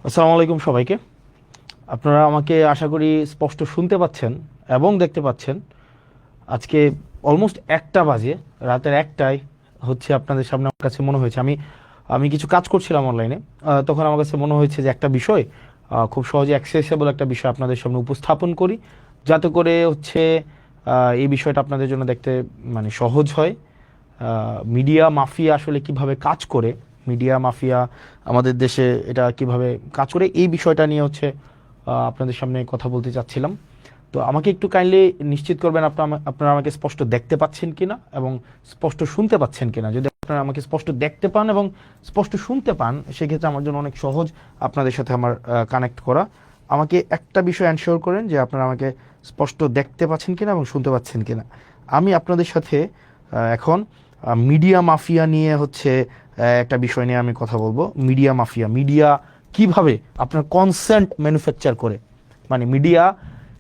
আসসালামু আলাইকুম সবাইকে। আপনারা আমাকে আশা করি স্পষ্ট শুনতে পাচ্ছেন এবং দেখতে পাচ্ছেন। আজকে অলমোস্ট 1টা বাজে, রাতের 1টায় হচ্ছে আপনাদের সামনে আমার কাছে মনে হয়েছে আমি আমি কিছু কাজ করছিলাম অনলাইনে। তখন আমার কাছে মনে হয়েছে যে একটা বিষয় খুব সহজে অ্যাক্সেসেবল একটা বিষয় আপনাদের সামনে উপস্থাপন করি, যাতে করে হচ্ছে এই বিষয়টা আপনাদের জন্য দেখতে মানে সহজ হয়। মিডিয়া মাফিয়া আসলে কিভাবে কাজ করে, মিডিয়া মাফিয়া আমাদের দেশে এটা কিভাবে কাজ করে, এই বিষয়টা নিয়ে হচ্ছে আপনাদের সামনে কথা বলতে চাচ্ছিলাম। তো আমাকে একটু কাইন্ডলি নিশ্চিত করবেন আপনারা আমাকে স্পষ্ট দেখতে পাচ্ছেন কিনা এবং স্পষ্ট শুনতে পাচ্ছেন কিনা। যদি আপনারা আমাকে স্পষ্ট দেখতে পান এবং স্পষ্ট শুনতে পান, সেক্ষেত্রে আমার জন্য অনেক সহজ আপনাদের সাথে আমার কানেক্ট করা। আমাকে একটা বিষয় এনশিওর করেন যে আপনারা আমাকে স্পষ্ট দেখতে পাচ্ছেন কিনা এবং শুনতে পাচ্ছেন কিনা। আমি আপনাদের সাথে এখন মিডিয়া মাফিয়া নিয়ে হচ্ছে একটা বিষয় নিয়ে আমি কথা বলবো। মিডিয়া মাফিয়া, মিডিয়া কিভাবে আপনার কনসেন্ট ম্যানুফ্যাকচার করে, মানে মিডিয়া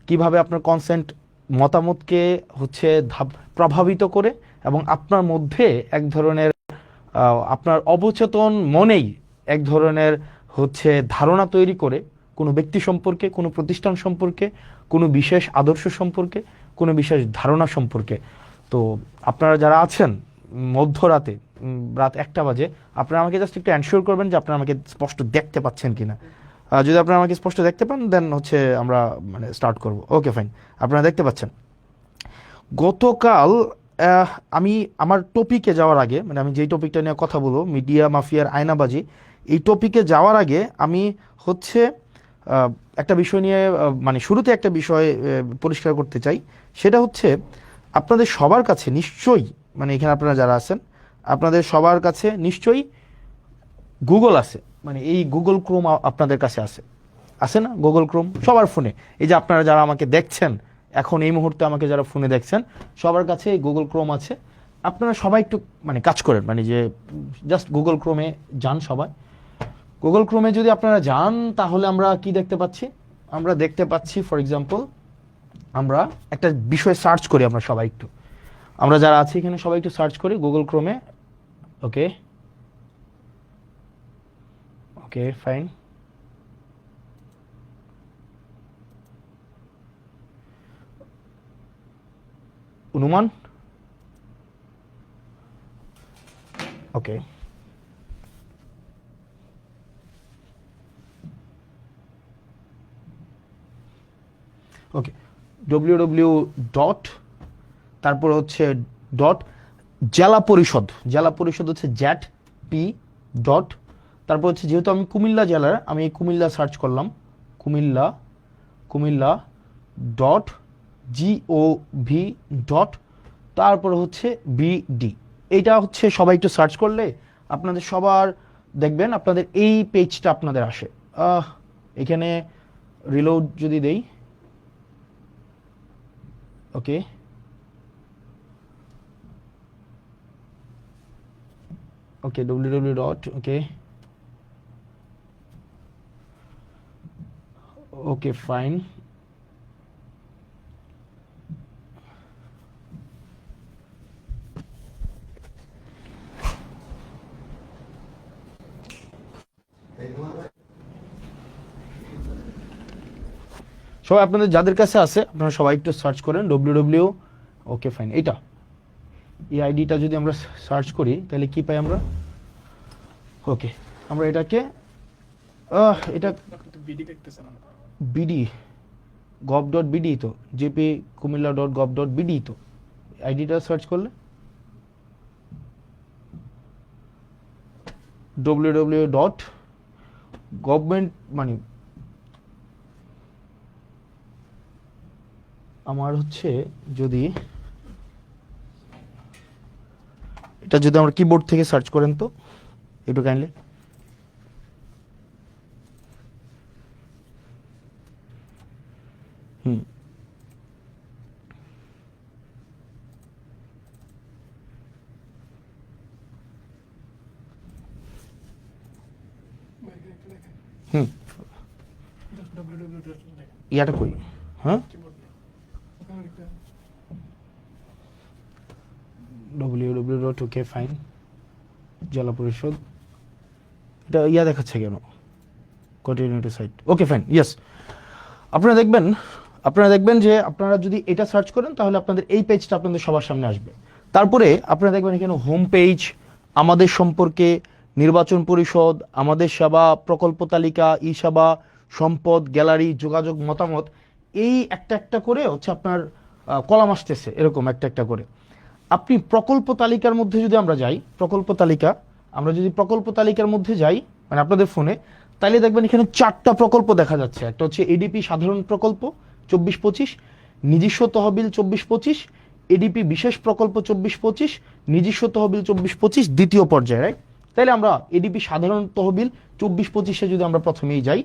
কিভাবে আপনার কনসেন্ট মতামতকে হচ্ছে প্রভাবিত করে এবং আপনার মধ্যে এক ধরনের আপনার অবচেতন মনেই এক ধরনের হচ্ছে ধারণা তৈরি করে কোনো ব্যক্তি সম্পর্কে, কোনো প্রতিষ্ঠান সম্পর্কে, কোনো বিশেষ আদর্শ সম্পর্কে, কোনো বিশেষ ধারণা সম্পর্কে। তো আপনারা যারা আছেন মধ্যরাতে, রাত 1টা বাজে, আপনারা আমাকে জাস্ট একটু এনশিওর করবেন যে আপনারা আমাকে স্পষ্ট দেখতে পাচ্ছেন কিনা। যদি আপনারা আমাকে স্পষ্ট দেখতে পান, দেন হচ্ছে আমরা মানে স্টার্ট করব। ওকে, ফাইন। আপনারা দেখতে পাচ্ছেন। গতকাল আমি আমার টপিকে যাওয়ার আগে, মানে আমি যেই টপিকটা নিয়ে কথা বলবো, মিডিয়া মাফিয়ার আয়নাবাজি, এই টপিকে যাওয়ার আগে আমি হচ্ছে একটা বিষয় নিয়ে মানে শুরুতে একটা বিষয় পরিষ্কার করতে চাই। সেটা হচ্ছে আপনাদের সবার কাছে নিশ্চয়ই, মানে এখানে আপনারা যারা আছেন, আপনাদের সবার কাছে নিশ্চয়ই গুগল আছে। মানে এই গুগল ক্রোম আপনাদের কাছে আছে, আছে না? গুগল ক্রোম সবার ফোনে। এই যে আপনারা যারা আমাকে দেখছেন এখন এই মুহূর্তে, আমাকে যারা ফোনে দেখছেন, সবার কাছে এই গুগল ক্রোম আছে। আপনারা সবাই একটু মানে কাজ করেন, মানে যে জাস্ট গুগল ক্রোমে যান সবাই। গুগল ক্রোমে যদি আপনারা যান, তাহলে আমরা কি দেখতে পাচ্ছি? আমরা দেখতে পাচ্ছি ফর এক্সাম্পল, আমরা একটা বিষয় সার্চ করি। আমরা সবাই একটু, আমরা যারা আছি এখানে সবাই একটু সার্চ করি গুগল ক্রোমে। ওকে, ওকে, ফাইন। অনুমান। ওকে, ওকে, ডব্লিউ ডট, তারপর হচ্ছে ডট, জেলা পরিষদ। জেলা পরিষদ হচ্ছে জ্যাট পি ডট, তারপর হচ্ছে যেহেতু আমি কুমিল্লা জেলার, আমি এই কুমিল্লা সার্চ করলাম। Comilla, Comilla dot Jio V dot, তারপর হচ্ছে বিডি। এইটা হচ্ছে সবাই একটু সার্চ করলে আপনাদের সবার দেখবেন আপনাদের এই পেজটা আপনাদের আসে। এখানে রিলোড যদি দেই, ওকে, ওকে, ডব্লিউ ডট, ওকে, ওকে, ফাইন। সবাই আপনাদের যাদের কাছে আছে আপনারা সবাই একটু সার্চ করেন ডব্লিউ। ওকে, ফাইন। এইটা, এই আইডিটা যদি আমরা সার্চ করি তাহলে কি পাই আমরা? ওকে, আমরা এটাকে এটা বিডি গভ ডট বিডি, তো JP Comilla dot gov dot BD, তো আইডিটা সার্চ করলে ডব্লিউ ডট গভর্নমেন্ট, মানে আমার হচ্ছে যদি এটা যদি আমরা কিবোর্ড থেকে সার্চ করেন তো একটু কাইন্ডলি। হুম, হুম, ইয়াটা কই? হ্যাঁ, ডব্লিউ ডট, ওকে, ফাইন, জেলা পরিষদ। এটা ইয়া দেখাচ্ছে কেন? Continuity site, okay fine, yes. আপনারা দেখবেন যে আপনারা যদি এটা সার্চ করেন তাহলে আপনাদের এই পেজটা আপনাদের সবার সামনে আসবে। তারপরে আপনারা দেখবেন এখানে হোম পেজ, আমাদের সম্পর্কে, নির্বাচন পরিষদ, আমাদের সেবা, প্রকল্প তালিকা, ই সেবা, সম্পদ, গ্যালারি, যোগাযোগ, মতামত, এই একটা একটা করে হচ্ছে আপনার কলাম আসতেছে এরকম একটা একটা করে। আপনি প্রকল্প তালিকার মধ্যে যদি আমরা যাই, আমরা যদি প্রকল্প তালিকার মধ্যে যাই মানে আপনাদের ফোনে, তাইলে দেখবেন এখানে 4টা প্রকল্প দেখা যাচ্ছে। একটা হচ্ছে এডিপি সাধারণ প্রকল্প 24-25, নিজস্ব তহবিল 24-25, এডিপি বিশেষ প্রকল্প 24-25, নিজস্ব তহবিল 24-25 দ্বিতীয় পর্যায়ে, রাইট? তাইলে আমরা এডিপি সাধারণ তহবিল 24-25-এ যদি আমরা প্রথমেই যাই,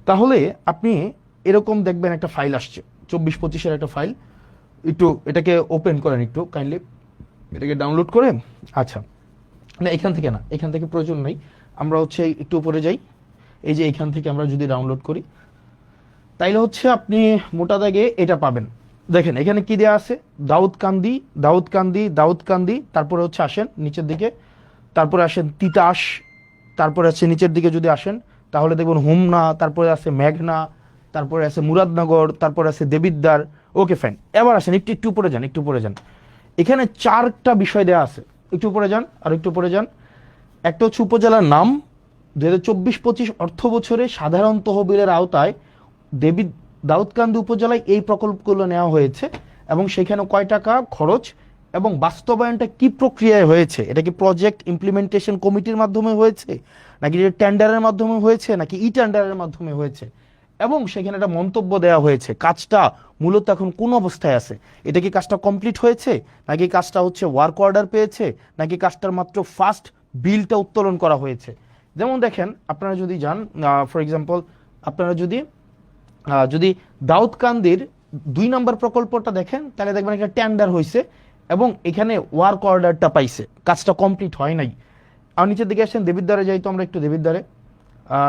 তাহলে আপনি এরকম দেখবেন একটা ফাইল আসছে, 24-25-এর একটা ফাইল। একটু এটাকে ওপেন করেন, একটু কাইন্ডলি এটাকে ডাউনলোড করে। আচ্ছা, না এখান থেকে প্রয়োজন নেই, আমরা হচ্ছে একটু উপরে যাই। এই যে এখান থেকে আমরা যদি ডাউনলোড করি, তাইলে হচ্ছে আপনি মোটা দাগে এটা পাবেন। দেখেন এখানে কি দেওয়া আছে, দাউদকান্দি, তারপরে হচ্ছে আসেন নিচের দিকে, তারপরে আসেন তিতাস, তারপরে আছে নিচের দিকে যদি আসেন তাহলে দেখবেন হোমনা, তারপরে আছে মেঘনা, তারপরে আছে মুরাদনগর, তারপরে আছে দেবিদ্বার। ওকে ফাইন, এবার আসেন একটু উপরে যান। এখানে 4টা বিষয় দেওয়া আছে, একটু উপরে যান, আর একটু উপরে যান। একটা হচ্ছে উপজেলার নাম, 2024-25 অর্থ বছরে সাধারণ তহবিলের আওতায় দাউদকান্দি উপজেলায় এই প্রকল্পগুলো নেওয়া হয়েছে এবং সেখানে কয় টাকা খরচ এবং বাস্তবায়নটা কি প্রক্রিয়ায় হয়েছে, এটা কি প্রজেক্ট ইমপ্লিমেন্টেশন কমিটির মাধ্যমে হয়েছে, নাকি টেন্ডারের মাধ্যমে হয়েছে, নাকি ই টেন্ডারের মাধ্যমে হয়েছে, এবং সেখানে একটা মন্তব্য দেওয়া হয়েছে কাজটা মূলত এখন কোন অবস্থায় আছে, এটা কি কাজটা কমপ্লিট হয়েছে, নাকি কাজটা হচ্ছে ওয়ার্ক অর্ডার পেয়েছে, নাকি কাজটার মাত্র ফার্স্ট বিলটা উত্তোলন করা হয়েছে। যেমন দেখেন আপনারা যদি যান, ফর এক্সাম্পল আপনারা যদি দাউদকান্দির 2 নম্বর প্রকল্পটা দেখেন, তাহলে দেখবেন একটা টেন্ডার হয়েছে এবং এখানে ওয়ার্ক অর্ডারটা পাইছে, কাজটা কমপ্লিট হয় নাই। আর নিচের দিকে আসেন, দেবিদ্বারে যাই তো আমরা একটু, দেবিদ্বারে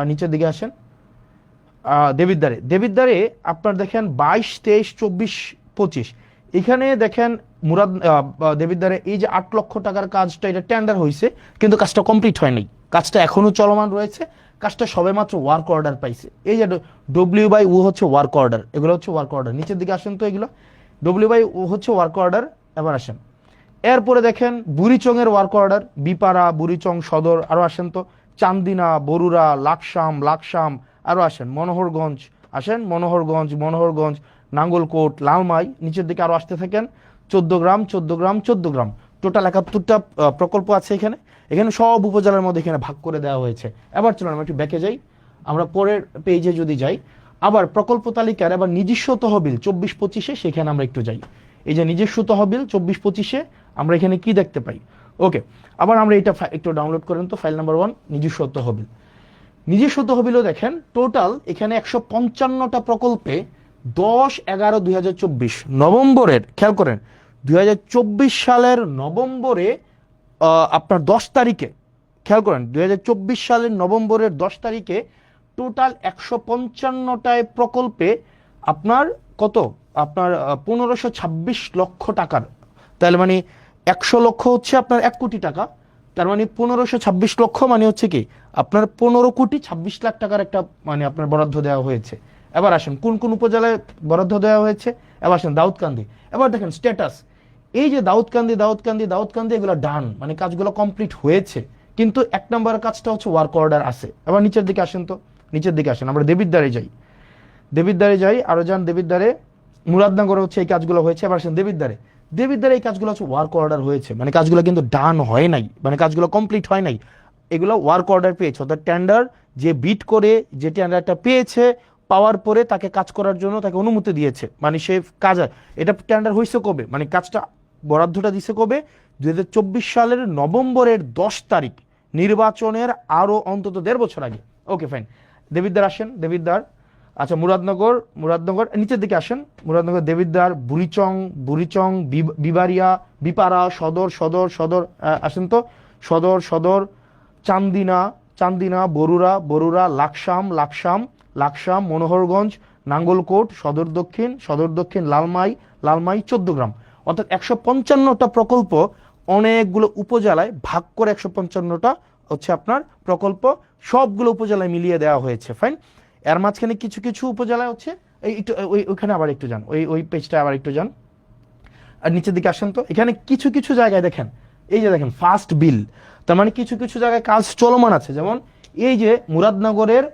নিচের দিকে আসেন, দেবিদ্বারে আপনার দেখেন 22, 23, 24, 25, এখানে দেখেন দেবিদ্বারে এই যে 8 লক্ষ টাকার কাজটা, এটা টেন্ডার হয়েছে কিন্তু কাজটা কমপ্লিট হয় নাই, কাজটা এখনো চলমান রয়েছে, কাজটা সবেমাত্র ওয়ার্ক অর্ডার পাইছে। এই যে ডব্লিউ/ও হচ্ছে ওয়ার্ক অর্ডার, এগুলো হচ্ছে ওয়ার্ক অর্ডার। নিচের দিকে আসেন তো, এগুলো ডব্লিউ/ও হচ্ছে ওয়ার্ক অর্ডার। এবার আসেন, এরপরে দেখেন বুড়িচং এর ওয়ার্ক অর্ডার, বিপাড়া, বুড়িচং সদর, আরো আসেন তো চান্দিনা, বরুড়া, লাকসাম, আরো আসেন মনোহরগঞ্জ, নাঙ্গলকোট, লালমাই, নিচের দিকে আরো আসতে থাকেন, 14 গ্রাম, টোটাল 71টা প্রকল্প আছে এখানে সব উপজেলার মধ্যে এখানে ভাগ করে দেওয়া হয়েছে। এবার চলুন আমরা একটু ব্যাকে যাই, আমরা পরের পেজে যদি যাই, আবার প্রকল্প তালিকার আবার নিজস্ব তহবিল 24-25-এ, সেখানে আমরা একটু যাই। এই যে নিজস্ব তহবিল 24-25-এ আমরা এখানে কি দেখতে পাই। ওকে, আবার আমরা এটা একটু ডাউনলোড করেন তো, ফাইল নাম্বার 1 নিজস্ব তহবিলও দেখেন টোটাল এখানে 155টা প্রকল্পে 10/11/2024 নভেম্বরের, খেয়াল করেন 2024 সালের নভেম্বরে আপনার 10 তারিখে, খেয়াল করেন 2024 সালের নভেম্বরের 10 তারিখে টোটাল 155টায় প্রকল্পে আপনার কত, আপনার 1526 লক্ষ টাকার, তাহলে মানে 100 লক্ষ হচ্ছে আপনার 1 কোটি টাকা, তার মানে 1526 লক্ষ মানে হচ্ছে কি আপনার 15,26,00,000 টাকার একটা মানে আপনার বরাদ্দ দেওয়া হয়েছে। এবার আসেন কোন কোন উপজেলায় বরাদ্দ দেওয়া হয়েছে, এবার আসেন দাউদকান্দি। এবার দেখেন স্ট্যাটাস, এই যে দাউদকান্দি এগুলো ডান, মানে কাজগুলো কমপ্লিট হয়েছে, কিন্তু 1 নম্বরের কাজটা হচ্ছে ওয়ার্ক অর্ডার আছে। এবার নিচের দিকে আসেন তো, আমরা দেবিদ্বারে যাই, আরো যান দেবিদ্বারে, মুরাদনগরে হচ্ছে এই কাজগুলো হয়েছে। এবার আসেন দেবিদ্বারে এই কাজগুলো হচ্ছে ওয়ার্ক অর্ডার হয়েছে, মানে কাজগুলো কিন্তু ডান হয় নাই, মানে কাজগুলো কমপ্লিট হয় নাই, এগুলো ওয়ার্ক অর্ডার পেয়েছে, অর্থাৎ টেন্ডার যে বিট করে যে টেন্ডারটা পেয়েছে, পাওয়ার পরে তাকে কাজ করার জন্য তাকে অনুমতি দিয়েছে, মানে সে কাজ, এটা টেন্ডার হয়েছে কবে, মানে কাজটা বরাদ্দটা দিছে কবে, 2024 সালের নভেম্বরের 10 তারিখ, নির্বাচনের আরো অন্তত 1.5 বছর আগে। ওকে ফাইন, দেবিদ্বার আসেন, আচ্ছা মুরাদনগর নিচের দিকে আসেন, মুরাদনগর, দেবিদ্বার, বুড়িচং, বিবারিয়া, বিপাড়া, সদর আসেন তো, সদর, চান্দিনা, বরুড়া, লাকসাম, মনোহরগঞ্জ, নাঙ্গলকোট, সদর দক্ষিণ, লালমাই 14 গ্রাম, অর্থাৎ 155টা প্রকল্প অনেকগুলো উপজেলায় ভাগ করে 155টা হচ্ছে আপনার প্রকল্প সবগুলো উপজেলায় মিলিয়ে দেওয়া হয়েছে, ফাইন। এর মাঝখানে কিছু কিছু উপজেলায় হচ্ছে এই একটু ওইখানে আবার একটু যান, ওই পেজটা আবার একটু যান, আর নিচের দিকে আসেন তো। এখানে কিছু কিছু জায়গায় দেখেন, এই যে দেখেন ফার্স্ট বিল, তার মানে কিছু কিছু জায়গায় কাজ চলমান আছে। যেমন এই যে মুরাদনগরের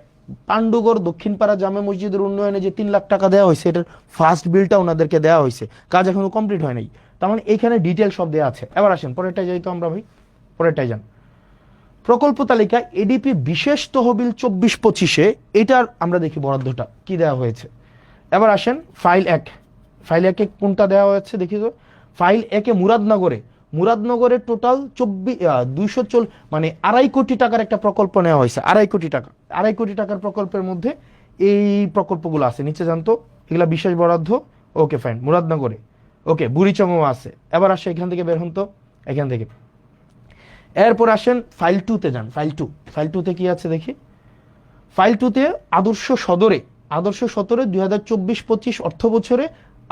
পাণ্ডুগড় দক্ষিণপাড়া জামে মসজিদের উন্নয়নে যে 3 লাখ টাকা দেওয়া হয়েছে, এটার ফার্স্ট বিলটা ওনাদেরকে দেওয়া হয়েছে, কাজ এখনো কমপ্লিট হয় নাই। তার মানে এখানে ডিটেল সব দেওয়া আছে। এবার আসেন পরেরটাই যাই তো আমরা ভাই, পরেরটাই যান। প্রকল্প তালিকা এডিপি বিশেষ তহবিল 24-25-এ, এটার আমরা দেখি বরাদ্দটা কি দেওয়া হয়েছে। এবার আসেন ফাইল 1, ফাইল 1-এ কোনটা দেওয়া হয়েছে দেখি তো। ফাইল 1-এ মুরাদনগরে টোটাল 240 মানে 2.5 কোটি টাকার একটা প্রকল্প নেওয়া হয়েছে। 2.5 কোটি টাকা, 2.5 কোটি টাকার প্রকল্পের মধ্যে এই প্রকল্পগুলো আছে, নিচে জানতো এগুলা বিশেষ বরাদ্দ। ওকে ফাইন, মুরাদনগরে ওকে, বুড়িচংও আছে। এবার আসে এখান থেকে বের হন তো, এখান থেকে। এরপর আসেন ফাইল 2-তে যান, ফাইল 2, ফাইল 2-তে কি আছে দেখি। ফাইল 2-তে আদর্শ সদরে 2024-25 অর্থ বছরে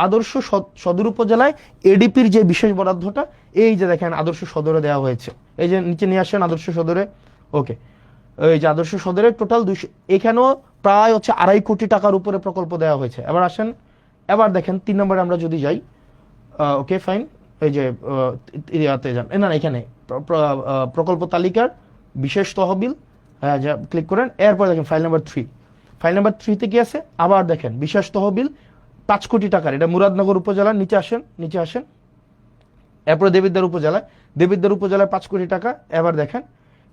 আদর্শ সদর উপজেলায় এডিপির যে বিশেষ বরাদ্দটা, এই যে দেখেন আদর্শ সদরে দেওয়া হয়েছে। এই যে নিচে নিয়ে আসেন আদর্শ সদরে, ওকে, এই যে আদর্শ সদরে টোটাল 200, এখানেও প্রায় হচ্ছে 2.5 কোটি টাকার উপরে প্রকল্প দেওয়া হয়েছে। এবার আসেন, এবার দেখেন 3 নম্বরে আমরা যদি যাই, ওকে ফাইন, এই যে ইয়াতে যান, না এখানে প্রকল্প তালিকার বিশেষ তহবিল, হ্যাঁ যা ক্লিক করেন। এরপর দেখেন ফাইল নাম্বার 3, ফাইল নাম্বার 3-তে কি আছে, আবার দেখেন বিশেষ তহবিল 5 কোটি টাকার, এটা মুরাদনগর উপজেলার, নিচে আসেন, নিচে আসেন। এরপরে দেবিদ্বার উপজেলায় 5 কোটি টাকা। এবার দেখেন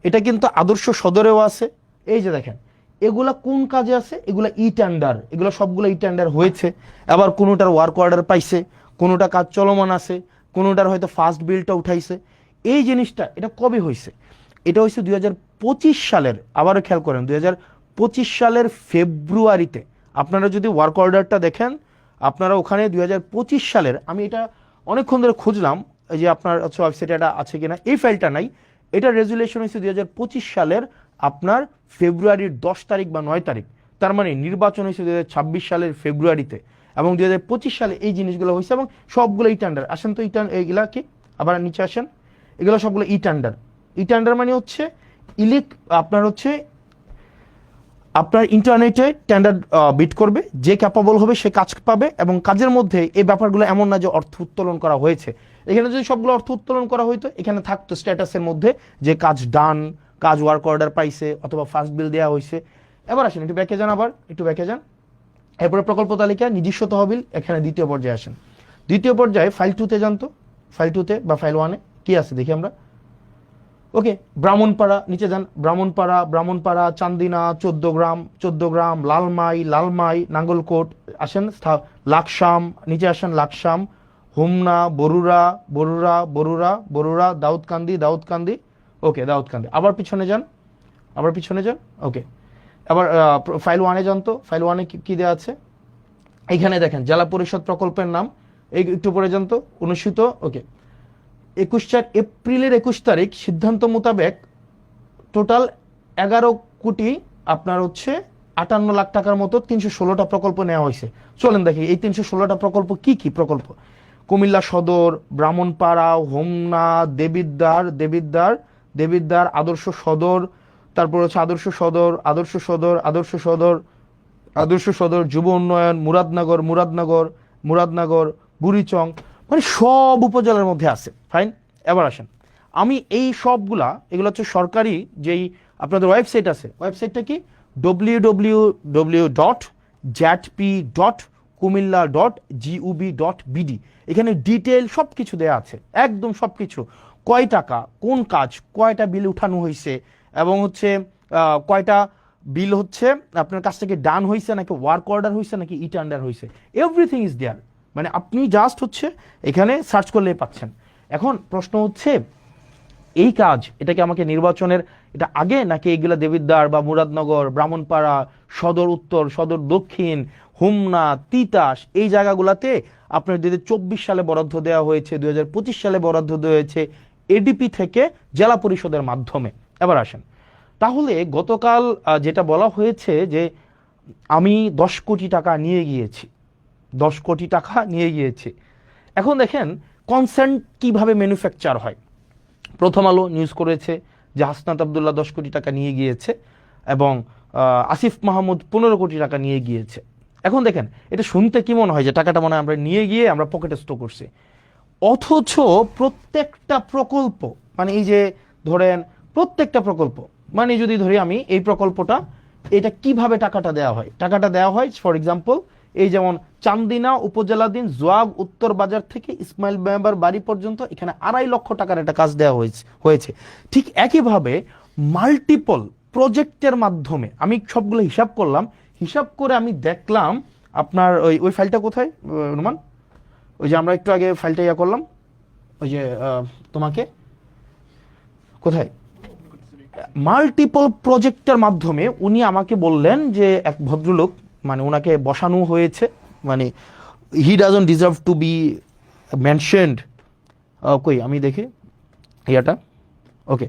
এটা কিন্তু আদর্শ সদরেও আছে। এই যে দেখেন এগুলা কোন কাজে আছে, এগুলা ই টেন্ডার, এগুলো সবগুলো ই টেন্ডার হয়েছে। আবার কোনোটার ওয়ার্ক অর্ডার পাইছে, কোনোটা কাজ চলমান আছে, কোনোটার হয়তো ফার্স্ট বিলটা উঠাইছে। এই জিনিসটা এটা কবে হয়েছে, এটা হয়েছে 2025 সালের, আবারও খেয়াল করেন 2025 সালের ফেব্রুয়ারিতে। আপনারা যদি ওয়ার্ক অর্ডারটা দেখেন, আপনারা ওখানে 2025 সালের, আমি এটা অনেকক্ষণ ধরে খুঁজলাম এই যে আপনার ওয়েবসাইটে এটা আছে কিনা, এই ফাইলটা নাই। এটা রেজুলেশন হয়েছে 2025 সালের আপনার ফেব্রুয়ারির 10 তারিখ বা 9 তারিখ। তার মানে নির্বাচন হয়েছে 2026 সালের ফেব্রুয়ারিতে, এবং 2025 সালে এই জিনিসগুলো হয়েছে, এবং সবগুলো ই টেন্ডার। আসেন তো এইগুলা কি, আবার নিচে আসেন, এগুলো সবগুলো ই টেন্ডার। ই টেন্ডার মানে হচ্ছে আপনার হচ্ছে আপনার ইন্টারনেটে টেন্ডার বিড করবে, যে ক্যাপাবল হবে সে কাজ পাবে, এবং কাজের মধ্যে এই ব্যাপারগুলো এমন না যে অর্থ উত্তোলন করা হয়েছে। এখানে যদি সবগুলো অর্থ উত্তোলন করা হইতো, এখানে থাকতো স্ট্যাটাসের মধ্যে যে কাজ ডান, কাজ ওয়ার্ক অর্ডার পাইছে, অথবা ফার্স্ট বিল দেওয়া হয়েছে। এবার আসেন একটু ব্যাকে যান, আবার একটু ব্যাকে যান। এরপরে প্রকল্প তালিকা নিজস্ব তহবিল, এখানে দ্বিতীয় পর্যায়ে আসেন। দ্বিতীয় পর্যায়ে ফাইল 2-তে যান তো, ফাইল 2-তে বা ফাইল 1-এ কি আছে দেখি আমরা। ওকে, ব্রাহ্মণপাড়া, নিচে যান, ব্রাহ্মণপাড়া, চান্দিনা, 14 গ্রাম, লালমাই, নাঙ্গলকোট। আসেন লাকসাম, নিচে আসেন লাকসাম, হোমনা, বরুড়া, দাউদকান্দি, ওকে দাউদকান্দি। আবার পিছনে যান, ওকে। আবার ফাইল 1-এ যান তো, ফাইল 1-এ কি দেওয়া আছে, এইখানে দেখেন জেলা পরিষদ প্রকল্পের নাম, এই একটু পরে যান তো, অনুষ্ঠিত, ওকে, এপ্রিলের 21 তারিখ সিদ্ধান্ত মোতাবেক টোটাল 11 কোটি আপনার হচ্ছে 58 লাখ টাকার মতো 316টা প্রকল্প নেওয়া হয়েছে। চলেন দেখি এই 316টা প্রকল্প কি কি প্রকল্প। কুমিল্লা সদর, ব্রাহ্মণপাড়া, হোমনা, দেবিদ্বার, আদর্শ সদর, তারপর হচ্ছে আদর্শ সদর, যুব উন্নয়ন, মুরাদনগর, বুড়িচং, মানে সব উপজেলার মধ্যে আছে, ফাইন। এবার আসেন, আমি এই সবগুলা, এগুলো হচ্ছে সরকারি যেই আপনাদের ওয়েবসাইট আছে, ওয়েবসাইটটা কি www.jatp.kumilla.gov.bd। এখানে ডিটেল সব কিছু দেওয়া আছে, একদম সব কিছু, কয় টাকা, কোন কাজ, কয়টা বিল উঠানো হয়েছে, এবং হচ্ছে কয়টা বিল হচ্ছে আপনার কাছ থেকে ডান হয়েছে, নাকি ওয়ার্ক অর্ডার হয়েছে, নাকি ই টেন্ডার হয়েছে, এভরিথিং ইজ দেয়ার। মানে আপনি জাস্ট হচ্ছে এখানে সার্চ করলে পাচ্ছেন। এখন প্রশ্ন হচ্ছে এই কাজ, এটা কি আমাকে নির্বাচনের এটা আগে, নাকি এইগুলা দেবিদ্বার বা মুরাদনগর, ব্রাহ্মণপাড়া, সদর উত্তর, সদর দক্ষিণ, হোমনা, তিতাস, এই জায়গাগুলাতে আপনার 2024 সালে বরাদ্দ দেওয়া হয়েছে, 2025 সালে বরাদ্দ দেওয়া হয়েছে এডিপি থেকে জেলা পরিষদের মাধ্যমে। এবার আসেন, তাহলে গতকাল যেটা বলা হয়েছে যে আমি 10 কোটি টাকা নিয়ে গিয়েছি, এখন দেখেন কনসেন্ট কিভাবে ম্যানুফ্যাকচার হয়। প্রথম আলো নিউজ করেছে, যে হাসনাত আব্দুল্লাহ 10 কোটি টাকা নিয়ে গিয়েছে এবং আসিফ মাহমুদ 15 কোটি টাকা নিয়ে গিয়েছে। এখন দেখেন এটা শুনতে কি মনে হয় যে টাকাটা মনে হয় আমরা নিয়ে গিয়ে আমরা পকেটে স্টোর করছি, অথচ প্রত্যেকটা প্রকল্প মানে এই যে ধরেন প্রত্যেকটা প্রকল্প মানে যদি ধরি আমি এই প্রকল্পটা এটা কিভাবে টাকাটা দেওয়া হয়, টাকাটা দেওয়া হয় ফর এক্সাম্পল এই যেমন চান্দিনা উপজেলাধীন জোয়াগ উত্তর বাজার থেকে ইসমাইল মেম্বার বাড়ি পর্যন্ত এখানে 2.5 লক্ষ টাকার একটা কাজ দেওয়া হয়েছে। ঠিক একইভাবে মাল্টিপল প্রজেক্টের মাধ্যমে আমি সবগুলো হিসাব করলাম, হিসাব করে আমি দেখলাম আপনার ওই ফাইলটা কোথায় রুমান, ওই যে আমরা একটু আগে ফাইলটা ইয়া করলাম ওই যে তোমাকে কোথায় মাল্টিপল প্রজেক্টের মাধ্যমে উনি আমাকে বললেন যে এক ভদ্রলোক মানে ওনাকে বসানো হয়েছে, মানে he doesn't deserve two B mentioned. কই আমি দেখি ইয়াটা, ওকে